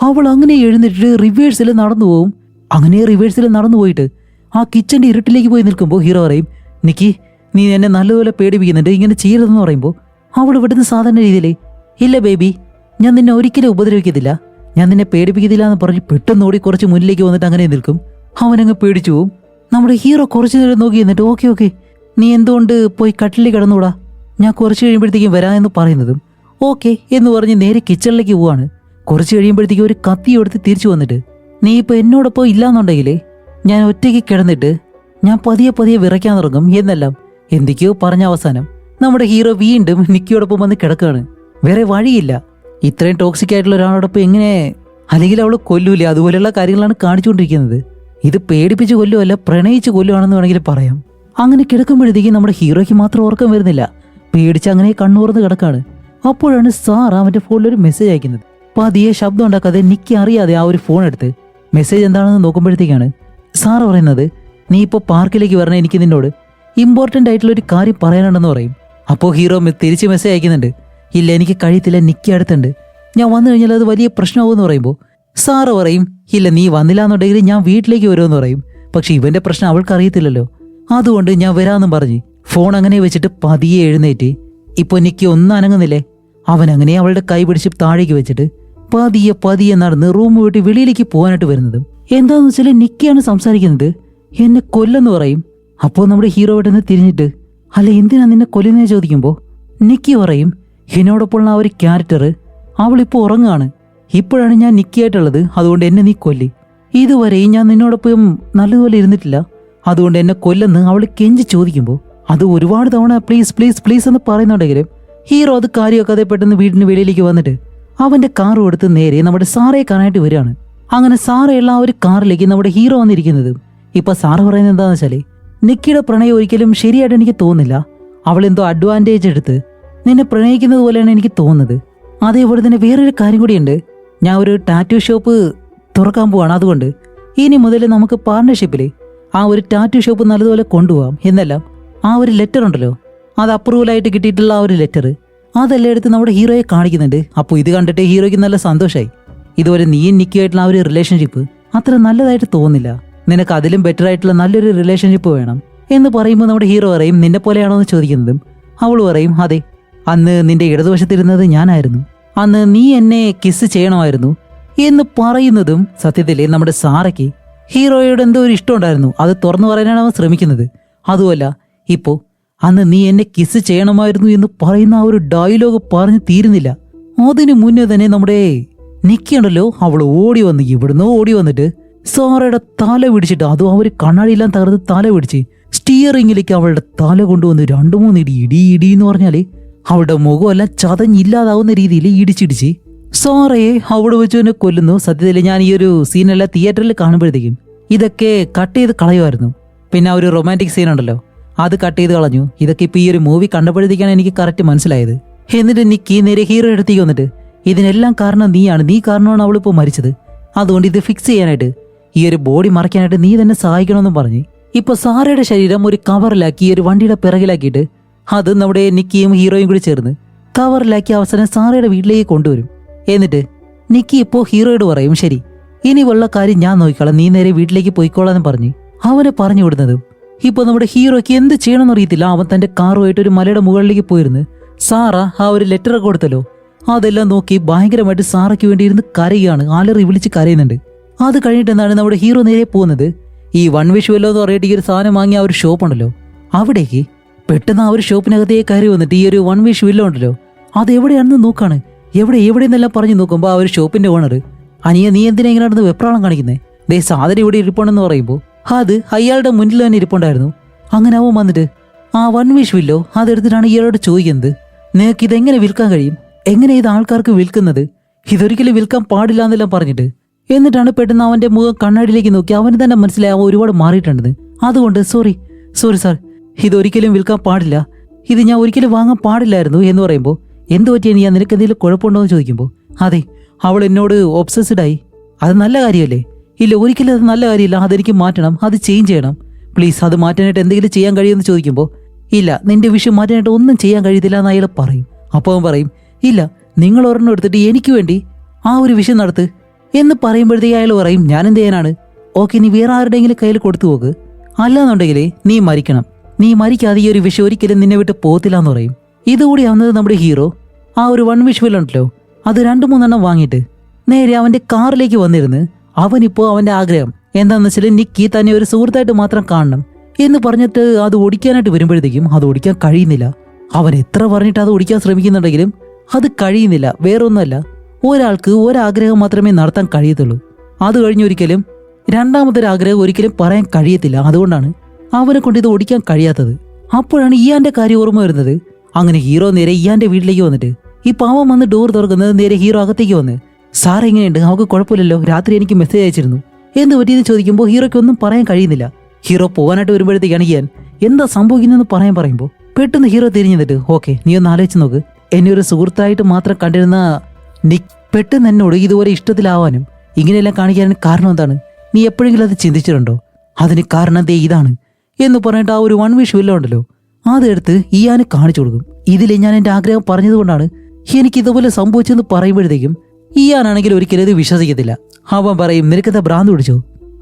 അവൾ അങ്ങനെ എഴുന്നേറ്റിട്ട് റിവേഴ്സിൽ നടന്നു പോകും. അങ്ങനെ റിവേഴ്സിൽ നടന്നു പോയിട്ട് ആ കിച്ചന്റെ ഇരുട്ടിലേക്ക് പോയി നിൽക്കുമ്പോൾ ഹീറോ പറയും നിക്കി നീ എന്നെ നല്ലതുപോലെ പേടിപ്പിക്കുന്നുണ്ട്, ഇങ്ങനെ ചെയ്യരുതെന്ന് പറയുമ്പോൾ അവൾ ഇവിടുന്ന് സാധാരണ രീതിയിലേ ഇല്ല ബേബി ഞാൻ നിന്നെ ഒരിക്കലും ഉപദ്രവിക്കത്തില്ല, ഞാൻ നിന്നെ പേടിപ്പിക്കത്തില്ല എന്ന് പറഞ്ഞ് പെട്ടെന്ന് ഓടി കുറച്ച് മുന്നിലേക്ക് വന്നിട്ട് അങ്ങനെ നിൽക്കും. അവനങ്ങ് പേടിച്ചു പോവും. നമ്മുടെ ഹീറോ കുറച്ചു നേരം നോക്കി എന്നിട്ട് ഓക്കെ നീ എന്തുകൊണ്ട് പോയി കട്ടിലിൽ കിടന്നുകൂടാ, ഞാൻ കുറച്ച് കഴിയുമ്പോഴത്തേക്കും വരാമെന്ന് പറയുന്നതും ഓക്കെ എന്ന് പറഞ്ഞ് നേരെ കിച്ചണിലേക്ക് പോവാണ്. കുറച്ച് കഴിയുമ്പോഴത്തേക്കും ഒരു കത്തി എടുത്ത് തിരിച്ചു വന്നിട്ട് നീ ഇപ്പൊ എന്നോടൊപ്പം ഇല്ലാന്നുണ്ടെങ്കിലേ ഞാൻ ഒറ്റയ്ക്ക് കിടന്നിട്ട് ഞാൻ പതിയെ വിറയ്ക്കാൻ തുടങ്ങും എന്നെല്ലാം എന്തൊക്കെയോ പറഞ്ഞ അവസാനം നമ്മുടെ ഹീറോ വീണ്ടും നിക്കിയോടൊപ്പം വന്ന് കിടക്കുകയാണ്. വേറെ വഴിയില്ല, ഇത്രയും ടോക്സിക് ആയിട്ടുള്ള ഒരാളോടൊപ്പം എങ്ങനെ, അല്ലെങ്കിൽ അവള് കൊല്ലൂല, അതുപോലെയുള്ള കാര്യങ്ങളാണ് കാണിച്ചുകൊണ്ടിരിക്കുന്നത്. ഇത് പേടിപ്പിച്ച് കൊല്ലുമല്ല പ്രണയിച്ച് കൊല്ലുവാണെന്ന് വേണമെങ്കിൽ പറയാം. അങ്ങനെ കിടക്കുമ്പോഴത്തേക്കും നമ്മുടെ ഹീറോയ്ക്ക് മാത്രം ഉറക്കം വരുന്നില്ല, പേടിച്ച് അങ്ങനെ കണ്ണുറന്ന് കിടക്കാണ്. അപ്പോഴാണ് സാർ അവന്റെ ഫോണിൽ ഒരു മെസ്സേജ് അയക്കുന്നത്. പതിയെ ശബ്ദം ഉണ്ടാക്കാതെ നിക്കി അറിയാതെ ആ ഒരു ഫോൺ എടുത്ത് മെസ്സേജ് എന്താണെന്ന് നോക്കുമ്പോഴത്തേക്കാണ് സാർ പറയുന്നത് നീ ഇപ്പോൾ പാർക്കിലേക്ക് വരണേ, എനിക്ക് നിന്നോട് ഇമ്പോർട്ടൻ്റ് ആയിട്ടുള്ള ഒരു കാര്യം പറയാനുണ്ടെന്ന് പറയും. അപ്പോൾ ഹീറോ തിരിച്ച് മെസ്സേജ് അയക്കുന്നുണ്ട്, ഇല്ല എനിക്ക് കഴിയത്തില്ല, നിക്കി അടുത്തുണ്ട്, ഞാൻ വന്നു കഴിഞ്ഞാൽ അത് വലിയ പ്രശ്നമാകുമെന്ന് പറയുമ്പോൾ സാറ് പറയും ഇല്ല നീ വന്നില്ല എന്നുണ്ടെങ്കിൽ ഞാൻ വീട്ടിലേക്ക് വരുമെന്ന് പറയും. പക്ഷെ ഇവന്റെ പ്രശ്നം അവൾക്ക് അറിയത്തില്ലല്ലോ, അതുകൊണ്ട് ഞാൻ വരാമെന്നും പറഞ്ഞ് ഫോൺ അങ്ങനെ വെച്ചിട്ട് പതിയെ എഴുന്നേറ്റ് ഇപ്പോൾ നിക്കി ഒന്നും അനങ്ങുന്നില്ലേ, അവൻ അങ്ങനെ അവളുടെ കൈ പിടിച്ച് താഴേക്ക് വെച്ചിട്ട് പതിയെ നടന്ന് റൂം വിട്ട് വെളിയിലേക്ക് പോകാനായിട്ട് വരുന്നതും എന്താന്ന് വെച്ചാൽ നിക്കിയാണ് സംസാരിക്കുന്നത്, എന്നെ കൊല്ലെന്ന് പറയും. അപ്പോൾ നമ്മുടെ ഹീറോ പെട്ടെന്ന് തിരിഞ്ഞിട്ട് അല്ല എന്തിനാ നിന്നെ കൊല്ലുന്നേ ചോദിക്കുമ്പോൾ നിക്കി പറയും എന്നോടൊപ്പമുള്ള ആ ഒരു ക്യാരക്ടർ അവളിപ്പോൾ ഉറങ്ങുകയാണ്, ഇപ്പോഴാണ് ഞാൻ നിക്കിയായിട്ടുള്ളത്, അതുകൊണ്ട് എന്നെ നീ കൊല്ലി, ഇതുവരെയും ഞാൻ നിന്നോടൊപ്പം നല്ലതുപോലെ ഇരുന്നിട്ടില്ല, അതുകൊണ്ട് എന്നെ കൊല്ലെന്ന് അവൾ കെഞ്ചി ചോദിക്കുമ്പോൾ അത് ഒരുപാട് തവണ പ്ലീസ് എന്ന് പറയുന്നുണ്ടെങ്കിലും ഹീറോ അത് കാര്യമൊക്കെ പെട്ടെന്ന് വീടിന് വെളിയിലേക്ക് വന്നിട്ട് അവന്റെ കാറും എടുത്ത് നേരെ നമ്മുടെ സാറയെ കാണാനായിട്ട് വരികയാണ്. അങ്ങനെ സാറയുള്ള ആ ഒരു കാറിലേക്ക് നമ്മുടെ ഹീറോ വന്നിരിക്കുന്നത്. ഇപ്പൊ സാറ് പറയുന്നത് എന്താന്ന് വെച്ചാല്, നിക്കിയുടെ പ്രണയം ഒരിക്കലും ശരിയായിട്ട് എനിക്ക് തോന്നുന്നില്ല. അവൾ എന്തോ അഡ്വാൻറ്റേജ് എടുത്ത് നിന്നെ പ്രണയിക്കുന്നത് പോലെയാണ് എനിക്ക് തോന്നുന്നത്. അതേപോലെ തന്നെ വേറൊരു കാര്യം കൂടിയുണ്ട്. ഞാൻ ഒരു ടാറ്റു ഷോപ്പ് തുറക്കാൻ പോവാണ്. അതുകൊണ്ട് ഇനി മുതൽ നമുക്ക് പാർട്ണർഷിപ്പിൽ ആ ഒരു ടാറ്റു ഷോപ്പ് നല്ലതുപോലെ കൊണ്ടുപോകാം എന്നെല്ലാം ആ ഒരു ലെറ്റർ ഉണ്ടല്ലോ, അത് അപ്രൂവലായിട്ട് കിട്ടിയിട്ടുള്ള ആ ഒരു ലെറ്റർ അതെല്ലാം എടുത്ത് നമ്മുടെ ഹീറോയെ കാണിക്കുന്നുണ്ട്. അപ്പോൾ ഇത് കണ്ടിട്ട് ഹീറോയ്ക്ക് നല്ല സന്തോഷമായി. ഇതുവരെ നീയും നിക്കിയായിട്ടുള്ള ആ ഒരു റിലേഷൻഷിപ്പ് അത്ര നല്ലതായിട്ട് തോന്നുന്നില്ല, നിനക്ക് അതിലും ബെറ്റർ ആയിട്ടുള്ള നല്ലൊരു റിലേഷൻഷിപ്പ് വേണം എന്ന് പറയുമ്പോൾ നമ്മുടെ ഹീറോ പറയും, നിന്നെ പോലെയാണോ എന്ന് ചോദിക്കുന്നതും അവൾ പറയും, അതെ, അന്ന് നിന്റെ ഇടതുവശത്തിരുന്നത് ഞാനായിരുന്നു, അന്ന് നീ എന്നെ കിസ് ചെയ്യണമായിരുന്നു എന്ന് പറയുന്നതും സത്യത്തിൽ നമ്മുടെ സാറയ്ക്ക് ഹീറോയോട് എന്തോ ഒരു ഇഷ്ടം ഉണ്ടായിരുന്നു. അത് തുറന്നു പറയാനാണ് അവൻ ശ്രമിക്കുന്നത്. അതുമല്ല, ഇപ്പോ അന്ന് നീ എന്നെ കിസ് ചെയ്യണമായിരുന്നു എന്ന് പറയുന്ന ആ ഒരു ഡയലോഗ് പറഞ്ഞു തീരുന്നില്ല. അതിനു മുന്നേ തന്നെ നമ്മുടെ നിക്കിയുണ്ടല്ലോ, അവൾ ഓടി വന്ന് ഇവിടുന്ന് ഓടി വന്നിട്ട് സാറയുടെ തല പിടിച്ചിട്ട്, അതും അവർ കണ്ണാടിയെല്ലാം തകർത്ത് തല പിടിച്ച് സ്റ്റിയറിംഗിലേക്ക് അവളുടെ തല കൊണ്ടുവന്ന് 2-3 ഇടി ഇടി ഇടി എന്ന് പറഞ്ഞാല് അവളുടെ മുഖമെല്ലാം ചതഞ്ഞില്ലാതാവുന്ന രീതിയിൽ ഇടിച്ചിടിച്ച് സാറയെ അവിടെ വെച്ച് തന്നെ കൊല്ലുന്നു. സത്യത്തിൽ ഞാൻ ഈ ഒരു സീനെല്ലാം തിയേറ്ററിൽ കാണുമ്പോഴത്തേക്കും ഇതൊക്കെ കട്ട് ചെയ്ത് കളയുമായിരുന്നു. പിന്നെ ആ ഒരു റൊമാൻറ്റിക് സീൻ ഉണ്ടല്ലോ, അത് കട്ട് ചെയ്ത് കളഞ്ഞു. ഇതൊക്കെ ഇപ്പൊ ഈ ഒരു മൂവി കണ്ടപ്പോഴത്തേക്കാണ് എനിക്ക് കറക്റ്റ് മനസ്സിലായത്. എന്നിട്ട് നിക്കി നേരെ ഹീറോ അടുത്തേക്ക് വന്നിട്ട്, ഇതിനെല്ലാം കാരണം നീയാണ്, നീ കാരണമാണ് അവളിപ്പോൾ മരിച്ചത്. അതുകൊണ്ട് ഇത് ഫിക്സ് ചെയ്യാനായിട്ട്, ഈ ഒരു ബോഡി മറയ്ക്കാനായിട്ട് നീ തന്നെ സഹായിക്കണമെന്നും പറഞ്ഞ് ഇപ്പൊ സാറയുടെ ശരീരം ഒരു കവറിലാക്കി ഈ ഒരു വണ്ടിയുടെ പിറകിലാക്കിയിട്ട് അത് നമ്മുടെ നിക്കിയും ഹീറോയും കൂടി ചേർന്ന് കവറിലാക്കി അവസാനം സാറയുടെ വീട്ടിലേക്ക് കൊണ്ടുവരും. എന്നിട്ട് നിക്കി ഇപ്പോൾ ഹീറോയോട് പറയും, ശരി, ഇനി ഉള്ള കാര്യം ഞാൻ നോക്കിക്കോളാം, നീ നേരെ വീട്ടിലേക്ക് പോയിക്കോളാന്ന് പറഞ്ഞ് അവനെ പറഞ്ഞു വിടുന്നതും ഇപ്പൊ നമ്മുടെ ഹീറോയ്ക്ക് എന്ത് ചെയ്യണമെന്ന് അറിയത്തില്ല. അവൻ തന്റെ കാറുമായിട്ട് ഒരു മലയുടെ മുകളിലേക്ക് പോയിരുന്ന് സാറ ആ ഒരു ലെറ്റർ കൊടുത്തല്ലോ, അതെല്ലാം നോക്കി ഭയങ്കരമായിട്ട് സാറയ്ക്ക് വേണ്ടി ഇരുന്ന് കരയുകയാണ്, ആലറി വിളിച്ച് കരയുന്നുണ്ട്. അത് കഴിഞ്ഞിട്ട് എന്താണ് നമ്മുടെ ഹീറോ നേരെ പോകുന്നത്, ഈ വൺ വിഷ് വെല്ലോ എന്ന് പറഞ്ഞിട്ട് ഈ ഒരു സാധനം വാങ്ങിയ ആ ഒരു ഷോപ്പ് ഉണ്ടല്ലോ, അവിടേക്ക് പെട്ടെന്ന് ആ ഒരു ഷോപ്പിനകത്തേക്ക് കയറി വന്നിട്ട് ഈ ഒരു വൺ വിഷ് വില്ലോ ഉണ്ടല്ലോ അത് എവിടെയാണെന്ന് നോക്കാണ്. എവിടെയെന്നെല്ലാം പറഞ്ഞു നോക്കുമ്പോൾ ആ ഒരു ഷോപ്പിന്റെ ഓണർ, അനിയ നീ എന്തിനാ ഇങ്ങനെ നടന്ന് വെപ്രാളം കാണിക്കുന്നത്, ദേ സാധനം ഇവിടെ ഇരിപ്പുണ്ടെന്ന് പറയുമ്പോൾ അത് അയാളുടെ മുന്നിൽ തന്നെ ഇരിപ്പുണ്ടായിരുന്നു. അങ്ങനെ അവൻ വന്നിട്ട് ആ വൺ വിഷ് വില്ലോ അതെടുത്തിട്ടാണ് ഇയാളോട് ചോദിക്കുന്നത്, നിനക്ക് ഇതെങ്ങനെ വിൽക്കാൻ കഴിയും, എങ്ങനെ ഇത് ആൾക്കാർക്ക് വിൽക്കുന്നത്, ഇതൊരിക്കലും വിൽക്കാൻ പാടില്ല എന്നെല്ലാം പറഞ്ഞിട്ട്. എന്നിട്ടാണ് പെട്ടെന്ന് അവന്റെ മുഖം കണ്ണാടിയിലേക്ക് നോക്കി അവന് തന്നെ മനസ്സിലായി അവൻ ഒരുപാട് മാറിയിട്ടുണ്ടെന്ന്. അതുകൊണ്ട് സോറി സാർ, ഇതൊരിക്കലും വിൽക്കാൻ പാടില്ല, ഇത് ഞാൻ ഒരിക്കലും വാങ്ങാൻ പാടില്ലായിരുന്നു എന്ന് പറയുമ്പോൾ, എന്ത് പറ്റിയ ഞാൻ, നിനക്ക് എന്തെങ്കിലും കുഴപ്പമുണ്ടോ എന്ന് ചോദിക്കുമ്പോൾ, അതെ, അവൾ എന്നോട് ഒബ്സസ്ഡായി. അത് നല്ല കാര്യമല്ലേ? ഇല്ല, ഒരിക്കലും അത് നല്ല കാര്യമില്ല, അതെനിക്ക് മാറ്റണം, അത് ചേഞ്ച് ചെയ്യണം, പ്ലീസ്, അത് മാറ്റാനായിട്ട് എന്തെങ്കിലും ചെയ്യാൻ കഴിയുമെന്ന് ചോദിക്കുമ്പോൾ, ഇല്ല, നിന്റെ വിഷയം മാറ്റാനായിട്ട് ഒന്നും ചെയ്യാൻ കഴിയത്തില്ല എന്ന് അയാൾ പറയും. അപ്പോൾ അവൻ പറയും, ഇല്ല, നിങ്ങൾ ഒരെണ്ണം എടുത്തിട്ട് എനിക്ക് വേണ്ടി ആ ഒരു വിഷയം നടത്ത് എന്ന് പറയുമ്പോഴത്തേക്ക് അയാൾ പറയും, ഞാൻ എന്ത് ചെയ്യാനാണ്, ഓക്കെ, നീ വേറെ ആരുടെയെങ്കിലും കയ്യിൽ കൊടുത്തു പോക്ക്, അല്ലാന്നുണ്ടെങ്കിൽ നീ മരിക്കണം, നീ മരിക്കാതെ ഈ ഒരു വിഷയം ഒരിക്കലും നിന്നെ വിട്ട് പോകത്തില്ല എന്ന് പറയും. ഇതുകൂടി ആവുന്നത് നമ്മുടെ ഹീറോ ആ ഒരു വൺ വിഷ് ഉണ്ടല്ലോ അത് 2-3 വാങ്ങിയിട്ട് നേരെ അവന്റെ കാറിലേക്ക് വന്നിരുന്ന് അവനിപ്പോ അവന്റെ ആഗ്രഹം എന്താണെന്ന് വെച്ചാൽ നിക്കി തന്നെ ഒരു സുഹൃത്തായിട്ട് മാത്രം കാണണം എന്ന് പറഞ്ഞിട്ട് അത് ഓടിക്കാനായിട്ട് വരുമ്പോഴത്തേക്കും അത് ഓടിക്കാൻ കഴിയുന്നില്ല. അവൻ എത്ര പറഞ്ഞിട്ട് അത് ഓടിക്കാൻ ശ്രമിക്കുന്നുണ്ടെങ്കിലും അത് കഴിയുന്നില്ല. വേറൊന്നുമല്ല, ഒരാൾക്ക് ഒരാഗ്രഹം മാത്രമേ നടത്താൻ കഴിയത്തുള്ളൂ. അത് കഴിഞ്ഞൊരിക്കലും രണ്ടാമതൊരു ആഗ്രഹം ഒരിക്കലും പറയാൻ കഴിയത്തില്ല. അതുകൊണ്ടാണ് അവനെ കൊണ്ട് ഇത് ഓടിക്കാൻ കഴിയാത്തത്. അപ്പോഴാണ് ഇയാന്റെ കാര്യം ഓർമ്മ വരുന്നത്. അങ്ങനെ ഹീറോ നേരെ ഇയാന്റെ വീട്ടിലേക്ക് വന്നിട്ട് ഈ പാവം വന്ന് ഡോർ തുറക്കുന്നത് നേരെ ഹീറോ അകത്തേക്ക് വന്ന്, സാർ എങ്ങനെയുണ്ട്, നമുക്ക് കുഴപ്പമില്ലല്ലോ, രാത്രി എനിക്ക് മെസ്സേജ് അയച്ചിരുന്നു, എന്ത് പറ്റിയെന്ന് ചോദിക്കുമ്പോൾ ഹീറോയ്ക്ക് ഒന്നും പറയാൻ കഴിയുന്നില്ല. ഹീറോ പോകാനായിട്ട് വരുമ്പോഴത്തേക്കാണ് ഇയാൻ എന്താ സംഭവിക്കുന്നതെന്ന് പറയുമ്പോൾ പെട്ടെന്ന് ഹീറോ തിരിഞ്ഞു നിന്നിട്ട്, ഓക്കെ, നീ ഒന്ന് ആലോചിച്ച് നോക്ക്, എന്നെ ഒരു സുഹൃത്തായിട്ട് മാത്രം കണ്ടിരുന്ന നിക് പെട്ടെന്ന് എന്നോട് ഇതുപോലെ ഇഷ്ടത്തിലാവാനും ഇങ്ങനെയെല്ലാം കാണിക്കാനും കാരണം എന്താണ്, നീ എപ്പോഴെങ്കിലും അത് ചിന്തിച്ചിട്ടുണ്ടോ? അതിന് കാരണം ദേ ഇതാണ് എന്ന് പറഞ്ഞിട്ട് ആ ഒരു വൺ വിഷ് വില്ല ഉണ്ടല്ലോ അതെടുത്ത് ഇയാന് കാണിച്ചു കൊടുക്കും. ഇതിൽ ഞാൻ എൻ്റെ ആഗ്രഹം പറഞ്ഞതുകൊണ്ടാണ് എനിക്ക് ഇതുപോലെ സംഭവിച്ചെന്ന് പറയുമ്പോഴത്തേക്കും ഇയാനാണെങ്കിൽ ഒരിക്കലും ഇത് വിശ്വസിക്കത്തില്ല. അവൻ പറയും, നിനക്കെന്താ ഭ്രാന്ത് പിടിച്ചോ?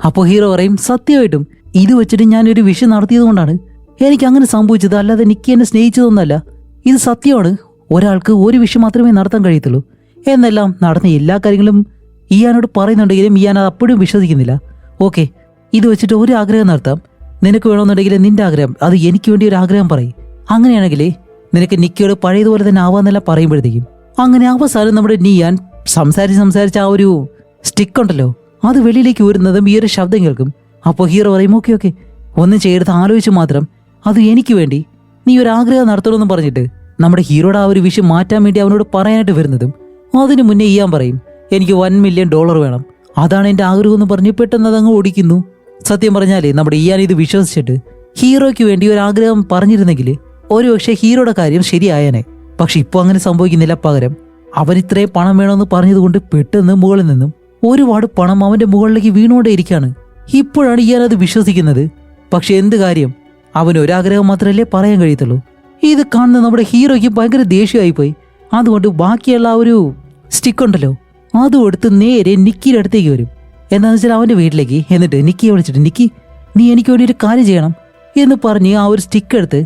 അപ്പോൾ ഹീറോ പറയും, സത്യമായിട്ടും ഇത് വെച്ചിട്ട് ഞാനൊരു വിഷ് നടത്തിയത് കൊണ്ടാണ് എനിക്ക് അങ്ങനെ സംഭവിച്ചത്, അല്ലാതെ നിക്ക് എന്നെ സ്നേഹിച്ചതൊന്നല്ല, ഇത് സത്യമാണ്, ഒരാൾക്ക് ഒരു വിഷ് മാത്രമേ നടത്താൻ കഴിയത്തുള്ളൂ എന്നെല്ലാം നടന്ന എല്ലാ കാര്യങ്ങളും ഇയാനോട് പറയുന്നുണ്ടെങ്കിലും ഇയാൻ അത് അപ്പോഴും വിശ്വസിക്കുന്നില്ല. ഓക്കെ, ഇത് വെച്ചിട്ട് ഒരു ആഗ്രഹം നടത്താം, നിനക്ക് വേണമെന്നുണ്ടെങ്കിൽ നിന്റെ ആഗ്രഹം അത് എനിക്ക് വേണ്ടി ഒരു ആഗ്രഹം പറയും, അങ്ങനെയാണെങ്കിൽ നിനക്ക് നിക്കയോട് പഴയതുപോലെ തന്നെ ആവാന്നെല്ലാം പറയുമ്പോഴത്തേക്കും അങ്ങനെ അവസാനം നമ്മുടെ നീയാൻ സംസാരിച്ച് ആ ഒരു സ്റ്റിക്ക് ഉണ്ടല്ലോ അത് വെളിയിലേക്ക് ഊരുന്നതും ഈ ഒരു ശബ്ദം കേൾക്കും. അപ്പോൾ ഹീറോ പറയും, ഓക്കെ, ഒന്നും ചെയ്തെടുത്ത് ആലോചിച്ച് മാത്രം അത് എനിക്ക് വേണ്ടി നീ ഒരു ആഗ്രഹം നടത്തണമെന്ന് പറഞ്ഞിട്ട് നമ്മുടെ ഹീറോയുടെ ആ ഒരു വിഷയം മാറ്റാൻ വേണ്ടി അവനോട് പറയാനായിട്ട് വരുന്നതും അതിനു മുന്നേ ഇയാൻ പറയും എനിക്ക് $1 മില്യൺ വേണം, അതാണ് എൻ്റെ ആഗ്രഹം എന്ന് പറഞ്ഞ് പെട്ടെന്ന് അതങ്ങ് ഓടിക്കുന്നു. സത്യം പറഞ്ഞാലേ നമ്മുടെ ഇയാൻ ഇത് വിശ്വസിച്ചിട്ട് ഹീറോയ്ക്ക് വേണ്ടി ഒരു ആഗ്രഹം പറഞ്ഞിരുന്നെങ്കിൽ ഒരുപക്ഷെ ഹീറോയുടെ കാര്യം ശരിയായനെ. പക്ഷെ ഇപ്പോൾ അങ്ങനെ സംഭവിക്കുന്നില്ല. പകരം അവൻ ഇത്രയും പണം വേണമെന്ന് പറഞ്ഞതുകൊണ്ട് പെട്ടെന്ന് മുകളിൽ നിന്നും ഒരുപാട് പണം അവന്റെ മുകളിലേക്ക് വീണുകൊണ്ടേയിരിക്കുകയാണ്. ഇപ്പോഴാണ് ഇയാൻ അത് വിശ്വസിക്കുന്നത്. പക്ഷെ എന്ത് കാര്യം, അവന് ഒരാഗ്രഹം മാത്രമല്ലേ പറയാൻ കഴിയത്തുള്ളൂ. ഇത് കാണുന്ന നമ്മുടെ ഹീറോയ്ക്ക് ഭയങ്കര ദേഷ്യമായിപ്പോയി. അതുകൊണ്ട് ബാക്കിയുള്ള ആ ഒരു സ്റ്റിക്ക് ഉണ്ടല്ലോ അതും എടുത്ത് നേരെ നിക്കിയുടെ അടുത്തേക്ക് വരും. എന്താണെന്ന് വെച്ചാൽ അവന്റെ വീട്ടിലേക്ക്. എന്നിട്ട് നിക്കിയെ വിളിച്ചിട്ട് നിക്കി, നീ എനിക്ക് വേണ്ടി ഒരു കാര്യം ചെയ്യണം എന്ന് പറഞ്ഞ് ആ ഒരു സ്റ്റിക്ക് എടുത്ത്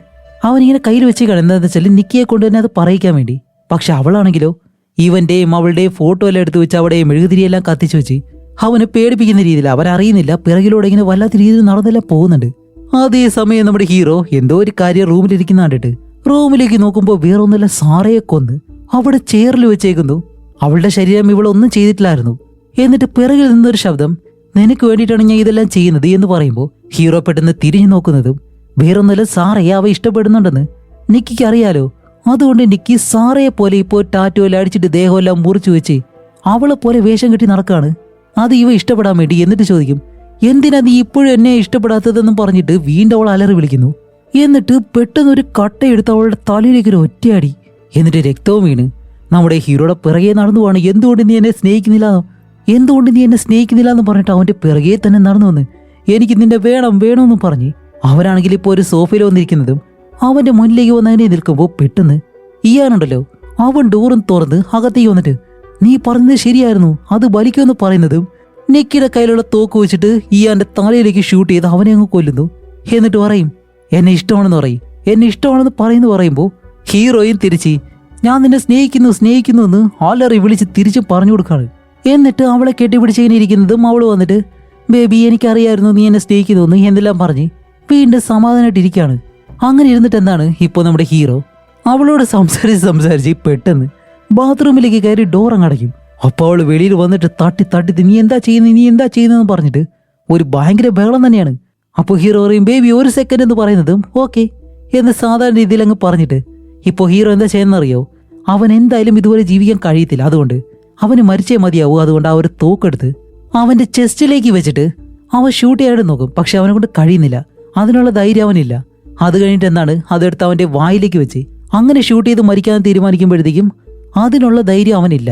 അവനിങ്ങനെ കയ്യിൽ വെച്ചേക്കാണ്. എന്താണെന്ന് വെച്ചാൽ നിക്കിയെ കൊണ്ട് തന്നെ അത് പറയിക്കാൻ വേണ്ടി. പക്ഷെ അവളാണെങ്കിലോ ഇവന്റെയും അവളുടെയും ഫോട്ടോ എല്ലാം എടുത്ത് വെച്ച് അവിടെ മെഴുകുതിരിയെല്ലാം കത്തിച്ചു വെച്ച് അവനെ പേടിപ്പിക്കുന്ന രീതിയിൽ, അവനറിയുന്നില്ല പിറകിലൂടെ ഇങ്ങനെ വല്ലാത്ത രീതിയിൽ നടന്നെല്ലാം പോകുന്നുണ്ട്. അതേ സമയം നമ്മുടെ ഹീറോ എന്തോ ഒരു കാര്യം റൂമിലിരിക്കുന്ന കണ്ടിട്ട് റൂമിലേക്ക് നോക്കുമ്പോൾ വേറൊന്നുമില്ല, സാറയെ കൊന്ന് അവിടെ ചെയറിൽ വെച്ചേക്കുന്നു. അവളുടെ ശരീരം ഇവളൊന്നും ചെയ്തിട്ടില്ലായിരുന്നു. എന്നിട്ട് പിറകിൽ നിന്നൊരു ശബ്ദം, നിനക്ക് വേണ്ടിയിട്ടാണ് ഞാൻ ഇതെല്ലാം ചെയ്യുന്നത് എന്ന് പറയുമ്പോൾ ഹീറോ പെട്ടെന്ന് തിരിഞ്ഞു നോക്കുന്നതും വേറൊന്നുമില്ല, സാറയെ അവ ഇഷ്ടപ്പെടുന്നുണ്ടെന്ന് നിക്കിക്ക് അറിയാലോ. അതുകൊണ്ട് നിക്കി സാറയെ പോലെ ഇപ്പോൾ ടാറ്റോ എല്ലാം അടിച്ചിട്ട് ദേഹമെല്ലാം മുറിച്ചു വെച്ച് അവളെ പോലെ വേഷം കെട്ടി നടക്കാണ്. അത് ഇവ ഇഷ്ടപ്പെടാൻ വേണ്ടി. എന്നിട്ട് ചോദിക്കും, എന്തിനാ നീ ഇപ്പോഴും എന്നെ ഇഷ്ടപ്പെടാത്തതെന്നും പറഞ്ഞിട്ട് വീണ്ടും അവൾ അലറി വിളിക്കുന്നു. എന്നിട്ട് പെട്ടെന്ന് ഒരു കട്ടയെടുത്ത് അവളുടെ തലയിലേക്ക് ഒരു ഒറ്റയടി. എന്നിട്ട് രക്തവും വീണ് നമ്മുടെ ഹീറോയുടെ പിറകെ നടന്നു പോവാണ്. എന്തുകൊണ്ട് നീ എന്നെ സ്നേഹിക്കുന്നില്ല എന്ന് പറഞ്ഞിട്ട് അവന്റെ പിറകെ തന്നെ നടന്നു വന്ന് എനിക്ക് നിന്റെ വേണമെന്ന് പറഞ്ഞ് അവനാണെങ്കിൽ ഇപ്പോൾ ഒരു സോഫയിൽ വന്നിരിക്കുന്നതും അവന്റെ മുന്നിലേക്ക് വന്നതിനെ നിൽക്കുമ്പോൾ പെട്ടെന്ന് ഇയാനുണ്ടല്ലോ അവൻ ഡോറും തുറന്ന് അകത്തേക്ക് വന്നിട്ട്, നീ പറഞ്ഞത് ശരിയായിരുന്നു, അത് വലിക്കുമെന്ന് പറയുന്നതും നിക്കിയുടെ കയ്യിലുള്ള തോക്ക് വെച്ചിട്ട് ഇയാന്റെ തലയിലേക്ക് ഷൂട്ട് ചെയ്ത് അവനെ അങ്ങ് കൊല്ലുന്നു. എന്നിട്ട് പറയും എന്നെ ഇഷ്ടമാണെന്ന് പറയുമ്പോൾ ഹീറോയും തിരിച്ച് ഞാൻ നിന്നെ സ്നേഹിക്കുന്നു എന്ന് ആലറി വിളിച്ച് തിരിച്ചും പറഞ്ഞു കൊടുക്കാണ്. എന്നിട്ട് അവളെ കെട്ടിപ്പിടിച്ചിങ്ങനെ ഇരിക്കുന്നതും അവൾ വന്നിട്ട്, ബേബി എനിക്കറിയായിരുന്നു നീ എന്നെ സ്നേഹിക്കുന്നു എന്തെല്ലാം പറഞ്ഞ് വീണ്ടും സമാധാനമായിട്ടിരിക്കുകയാണ്. അങ്ങനെ ഇരുന്നിട്ട് എന്താണ് ഇപ്പോൾ നമ്മുടെ ഹീറോ അവളോട് സംസാരിച്ച് പെട്ടെന്ന് ബാത്റൂമിലേക്ക് കയറി ഡോർ അങ്ങടയ്ക്കും. അപ്പോൾ അവൾ വെളിയിൽ വന്നിട്ട് തട്ടി നീ എന്താ ചെയ്യുന്നതെന്ന് പറഞ്ഞിട്ട് ഒരു ഭയങ്കര ബഹളം തന്നെയാണ്. അപ്പോൾ ഹീറോ പറയും, ബേബി ഒരു സെക്കൻഡ് എന്ന് പറയുന്നതും ഓക്കെ എന്ന് സാധാരണ രീതിയിൽ അങ്ങ് പറഞ്ഞിട്ട് ഇപ്പോൾ ഹീറോ എന്താ ചെയ്യുന്നറിയോ, അവൻ എന്തായാലും ഇതുപോലെ ജീവിക്കാൻ കഴിയത്തില്ല, അതുകൊണ്ട് അവന് മരിച്ചേ മതിയാവൂ. അതുകൊണ്ട് ആ ഒരു തോക്കെടുത്ത് അവന്റെ ചെസ്റ്റിലേക്ക് വെച്ചിട്ട് അവൻ ഷൂട്ട് ചെയ്യാൻ നോക്കും. പക്ഷെ അവനെ കൊണ്ട് കഴിയുന്നില്ല, അതിനുള്ള ധൈര്യം അവനില്ല. അത് കഴിഞ്ഞിട്ട് എന്താണ് അതെടുത്ത് അവന്റെ വായിലേക്ക് വെച്ച് അങ്ങനെ ഷൂട്ട് ചെയ്ത് മരിക്കാൻ തീരുമാനിക്കുമ്പോഴത്തേക്കും അതിനുള്ള ധൈര്യം അവനില്ല.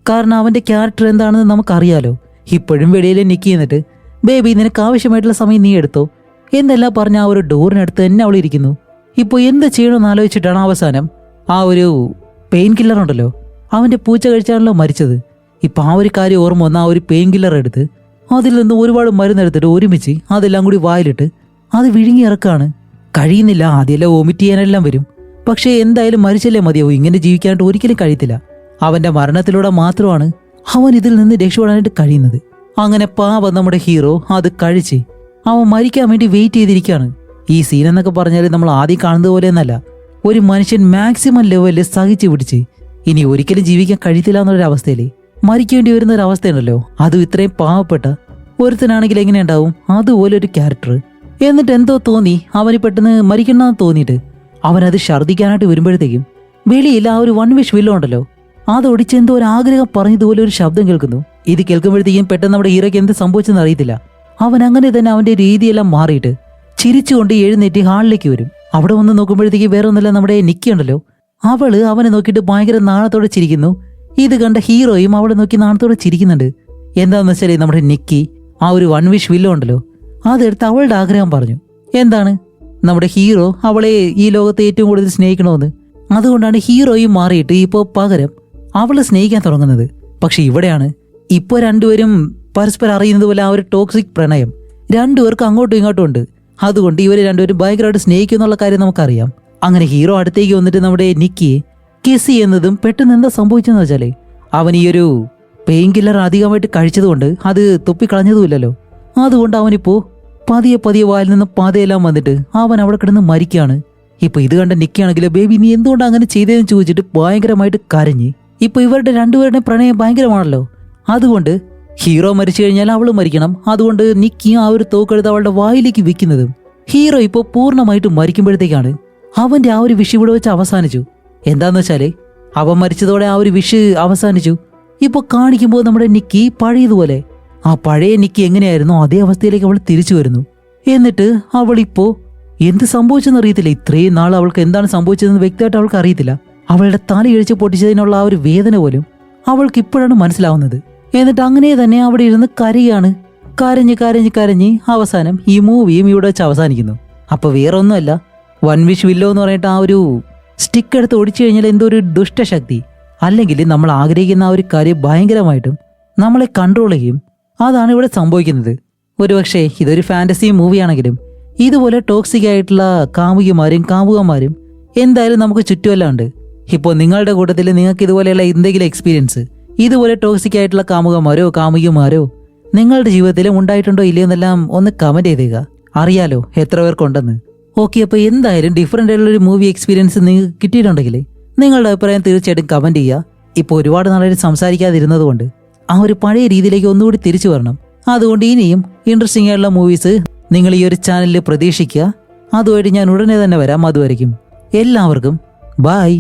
കാരണം അവന്റെ ക്യാരക്ടർ എന്താണെന്ന് നമുക്കറിയാലോ. ഇപ്പോഴും വെളിയിൽ നിക്കി എന്നിട്ട്, ബേബി നിനക്ക് ആവശ്യമായിട്ടുള്ള സമയം നീ എടുത്തോ എന്നെല്ലാം പറഞ്ഞ ആ ഒരു ഡോറിനടുത്ത് തന്നെ അവൾ ഇരിക്കുന്നു. ഇപ്പോൾ എന്ത് ചെയ്യണമെന്ന് ആലോചിച്ചിട്ടാണ് അവസാനം ആ ഒരു പെയിൻ കില്ലർ ഉണ്ടല്ലോ അവന്റെ പൂച്ച കഴിച്ചാണല്ലോ മരിച്ചത്. ഇപ്പൊ ആ ഒരു കാര്യം ഓർമ്മ വന്ന ആ ഒരു പെയിൻ കില്ലർ എടുത്ത് അതിൽ നിന്ന് ഒരുപാട് മരുന്നെടുത്തിട്ട് ഒരുമിച്ച് അതെല്ലാം കൂടി വായിലിട്ട് അത് വിഴുങ്ങി ഇറക്കാണ്. കഴിയുന്നില്ല, ആദ്യമെല്ലാം വോമിറ്റ് ചെയ്യാനെല്ലാം വരും. പക്ഷേ എന്തായാലും മരിച്ചല്ലേ മതിയാവും, ഇങ്ങനെ ജീവിക്കാനായിട്ട് ഒരിക്കലും കഴിയത്തില്ല. അവന്റെ മരണത്തിലൂടെ മാത്രമാണ് അവൻ ഇതിൽ നിന്ന് രക്ഷപ്പെടാനായിട്ട് കഴിയുന്നത്. അങ്ങനെ പാവം നമ്മുടെ ഹീറോ അത് കഴിച്ച് അവൻ മരിക്കാൻ വേണ്ടി വെയിറ്റ് ചെയ്തിരിക്കുകയാണ്. ഈ സീൻ എന്നൊക്കെ പറഞ്ഞാൽ നമ്മൾ ആദ്യം കാണുന്നത് പോലെ എന്നല്ല, ഒരു മനുഷ്യൻ മാക്സിമം ലെവലിൽ സഹിച്ചു പിടിച്ച് ഇനി ഒരിക്കലും ജീവിക്കാൻ കഴിയത്തില്ല എന്നുള്ളൊരവസ്ഥയിൽ മരിക്കേണ്ടി വരുന്ന ഒരു അവസ്ഥയുണ്ടല്ലോ. അതും ഇത്രയും പാവപ്പെട്ട ഒരുത്തനാണെങ്കിൽ എങ്ങനെ ഉണ്ടാവും അതുപോലെ ഒരു ക്യാരക്ടർ. എന്നിട്ട് എന്തോ തോന്നി അവന് പെട്ടെന്ന് മരിക്കണമെന്ന് തോന്നിയിട്ട് അവനത് ഛർദ്ദിക്കാനായിട്ട് വരുമ്പോഴത്തേക്കും വെളിയിൽ ആ ഒരു വൺ വിഷ് വില്ലോ ഉണ്ടല്ലോ അതൊടിച്ച് എന്തോ ഒരു ആഗ്രഹം പറഞ്ഞതുപോലെ ഒരു ശബ്ദം കേൾക്കുന്നു. ഇത് കേൾക്കുമ്പോഴത്തേക്കും പെട്ടെന്ന് നമ്മുടെ ഹീറോയ്ക്ക് എന്ത് സംഭവിച്ചെന്ന് അറിയത്തില്ല. അവൻ അങ്ങനെ തന്നെ അവന്റെ രീതിയെല്ലാം മാറിയിട്ട് ചിരിച്ചുകൊണ്ട് എഴുന്നേറ്റ് ഹാളിലേക്ക് വരും. അവിടെ വന്ന് നോക്കുമ്പോഴത്തേക്ക് വേറെ ഒന്നുമില്ല, നമ്മുടെ നിക്കി ഉണ്ടല്ലോ അവള് അവനെ നോക്കിയിട്ട് ഭയങ്കര നാണത്തോടെ ചിരിക്കുന്നു. ഇത് കണ്ട ഹീറോയും അവളെ നോക്കി നാണത്തോടെ ചിരിക്കുന്നുണ്ട്. എന്താണെന്ന് വെച്ചാൽ നമ്മുടെ നിക്കി ആ ഒരു വൺ വിഷ് വില്ലോ ഉണ്ടല്ലോ അതെടുത്ത് അവളുടെ ആഗ്രഹം പറഞ്ഞു. എന്താണ് നമ്മുടെ ഹീറോ അവളെ ഈ ലോകത്തെ ഏറ്റവും കൂടുതൽ സ്നേഹിക്കണമെന്ന്. അതുകൊണ്ടാണ് ഹീറോയും മാറിയിട്ട് ഇപ്പോൾ പകരം അവളെ സ്നേഹിക്കാൻ തുടങ്ങുന്നത്. പക്ഷെ ഇവിടെയാണ് ഇപ്പോൾ രണ്ടുപേരും പരസ്പരം അറിയുന്നത് പോലെ ആ ഒരു ടോക്സിക് പ്രണയം രണ്ടുപേർക്കും അങ്ങോട്ടും ഇങ്ങോട്ടും ഉണ്ട്. അതുകൊണ്ട് ഇവർ രണ്ടുപേരും ഭയങ്കരമായിട്ട് സ്നേഹിക്കും എന്നുള്ള കാര്യം നമുക്കറിയാം. അങ്ങനെ ഹീറോ അടുത്തേക്ക് വന്നിട്ട് നമ്മുടെ നിക്കിയെ കിസ് ചെയ്യുന്നതും പെട്ടെന്ന് എന്താ സംഭവിച്ചെന്ന് വെച്ചാലേ അവൻ ഈ ഒരു പെയിൻ കില്ലർ അധികമായിട്ട് കഴിച്ചതുകൊണ്ട് അത് തുപ്പിക്കളഞ്ഞതുമില്ലല്ലോ. അതുകൊണ്ട് അവനിപ്പോ പതിയെ വായിൽ നിന്ന് പാതയെല്ലാം വന്നിട്ട് അവൻ അവിടെ കിടന്ന് മരിക്കുകയാണ്. ഇപ്പൊ ഇത് കണ്ട നിക്കിയാണെങ്കിലോ, ബേബി നീ എന്തുകൊണ്ട് അങ്ങനെ ചെയ്തതെന്ന് ചോദിച്ചിട്ട് ഭയങ്കരമായിട്ട് കരഞ്ഞ്. ഇപ്പൊ ഇവരുടെ രണ്ടുപേരുടെ പ്രണയം ഭയങ്കരമാണല്ലോ. അതുകൊണ്ട് ഹീറോ മരിച്ചു കഴിഞ്ഞാൽ അവള് മരിക്കണം. അതുകൊണ്ട് നിക്കിയും ആ ഒരു തോക്കെടുത്ത് അവളുടെ വായിലേക്ക് വെക്കുന്നതും ഹീറോ ഇപ്പോൾ പൂർണ്ണമായിട്ട് മരിക്കുമ്പോഴത്തേക്കാണ് അവന്റെ ആ ഒരു വിഷ് ഇവിടെ വെച്ച് അവസാനിച്ചു. എന്താന്ന് വെച്ചാല് അവൻ മരിച്ചതോടെ ആ ഒരു വിഷ് അവസാനിച്ചു. ഇപ്പൊ കാണിക്കുമ്പോൾ നമ്മുടെ നിക്കി പഴയതുപോലെ ആ പഴയ നിക്കി എങ്ങനെയായിരുന്നോ അതേ അവസ്ഥയിലേക്ക് അവൾ തിരിച്ചു വരുന്നു. എന്നിട്ട് അവളിപ്പോ എന്ത് സംഭവിച്ചെന്ന് അറിയത്തില്ല. ഇത്രയും നാൾ അവൾക്ക് എന്താണ് സംഭവിച്ചതെന്ന് വ്യക്തമായിട്ട് അവൾക്ക് അറിയത്തില്ല. അവളുടെ തല ഇഴിച്ച് പൊട്ടിച്ചതിനുള്ള ആ ഒരു വേദന പോലും അവൾക്ക് ഇപ്പോഴാണ് മനസ്സിലാവുന്നത്. എന്നിട്ട് അങ്ങനെ തന്നെ അവിടെ ഇരുന്ന് കരയാണ്. കരഞ്ഞ് കരഞ്ഞ് കരഞ്ഞ് അവസാനം ഈ മൂവിയും ഇവിടെ വെച്ച് അവസാനിക്കുന്നു. അപ്പൊ വേറെ ഒന്നുമല്ല, വൺ വിഷ് വില്ലോ എന്ന് പറഞ്ഞിട്ട് ആ ഒരു സ്റ്റിക്ക് എടുത്ത് ഒടിച്ചു കഴിഞ്ഞാൽ എന്തോ ഒരു ദുഷ്ടശക്തി അല്ലെങ്കിൽ നമ്മൾ ആഗ്രഹിക്കുന്ന ആ ഒരു കാര്യം ഭയങ്കരമായിട്ടും നമ്മളെ കൺട്രോൾ ചെയ്യും. അതാണ് ഇവിടെ സംഭവിക്കുന്നത്. ഒരുപക്ഷെ ഇതൊരു ഫാന്റസി മൂവിയാണെങ്കിലും ഇതുപോലെ ടോക്സിക് ആയിട്ടുള്ള കാമുകിമാരും കാമുകന്മാരും എന്തായാലും നമുക്ക് ചുറ്റുമെല്ലാം ഉണ്ട്. ഇപ്പോൾ നിങ്ങളുടെ കൂട്ടത്തിൽ നിങ്ങൾക്ക് ഇതുപോലെയുള്ള എന്തെങ്കിലും എക്സ്പീരിയൻസ് ഇതുപോലെ ടോക്സിക് ആയിട്ടുള്ള കാമുകന്മാരോ കാമുകിമാരോ നിങ്ങളുടെ ജീവിതത്തിലും ഉണ്ടായിട്ടുണ്ടോ ഇല്ലയോ എന്നെല്ലാം ഒന്ന് കമന്റ് ചെയ്തേക്കുക. അറിയാലോ എത്ര പേർക്കുണ്ടെന്ന്. ഓക്കെ, അപ്പോൾ എന്തായാലും ഡിഫറെൻ്റ് ആയിട്ടുള്ളൊരു മൂവി എക്സ്പീരിയൻസ് നിങ്ങൾക്ക് കിട്ടിയിട്ടുണ്ടെങ്കിൽ നിങ്ങളുടെ അഭിപ്രായം തീർച്ചയായിട്ടും കമന്റ് ചെയ്യുക. ഇപ്പോൾ ഒരുപാട് നാളായിട്ട് സംസാരിക്കാതിരുന്നത് കൊണ്ട് ആ ഒരു പഴയ രീതിയിലേക്ക് ഒന്നുകൂടി തിരിച്ചു വരണം. അതുകൊണ്ട് ഇനിയും ഇൻട്രസ്റ്റിംഗ് ആയിട്ടുള്ള മൂവീസ് നിങ്ങൾ ഈ ഒരു ചാനലിൽ പ്രതീക്ഷിക്കുക. അതുമായിട്ട് ഞാൻ ഉടനെ തന്നെ വരാം. അതുവരെയ്ക്കും എല്ലാവർക്കും ബൈ.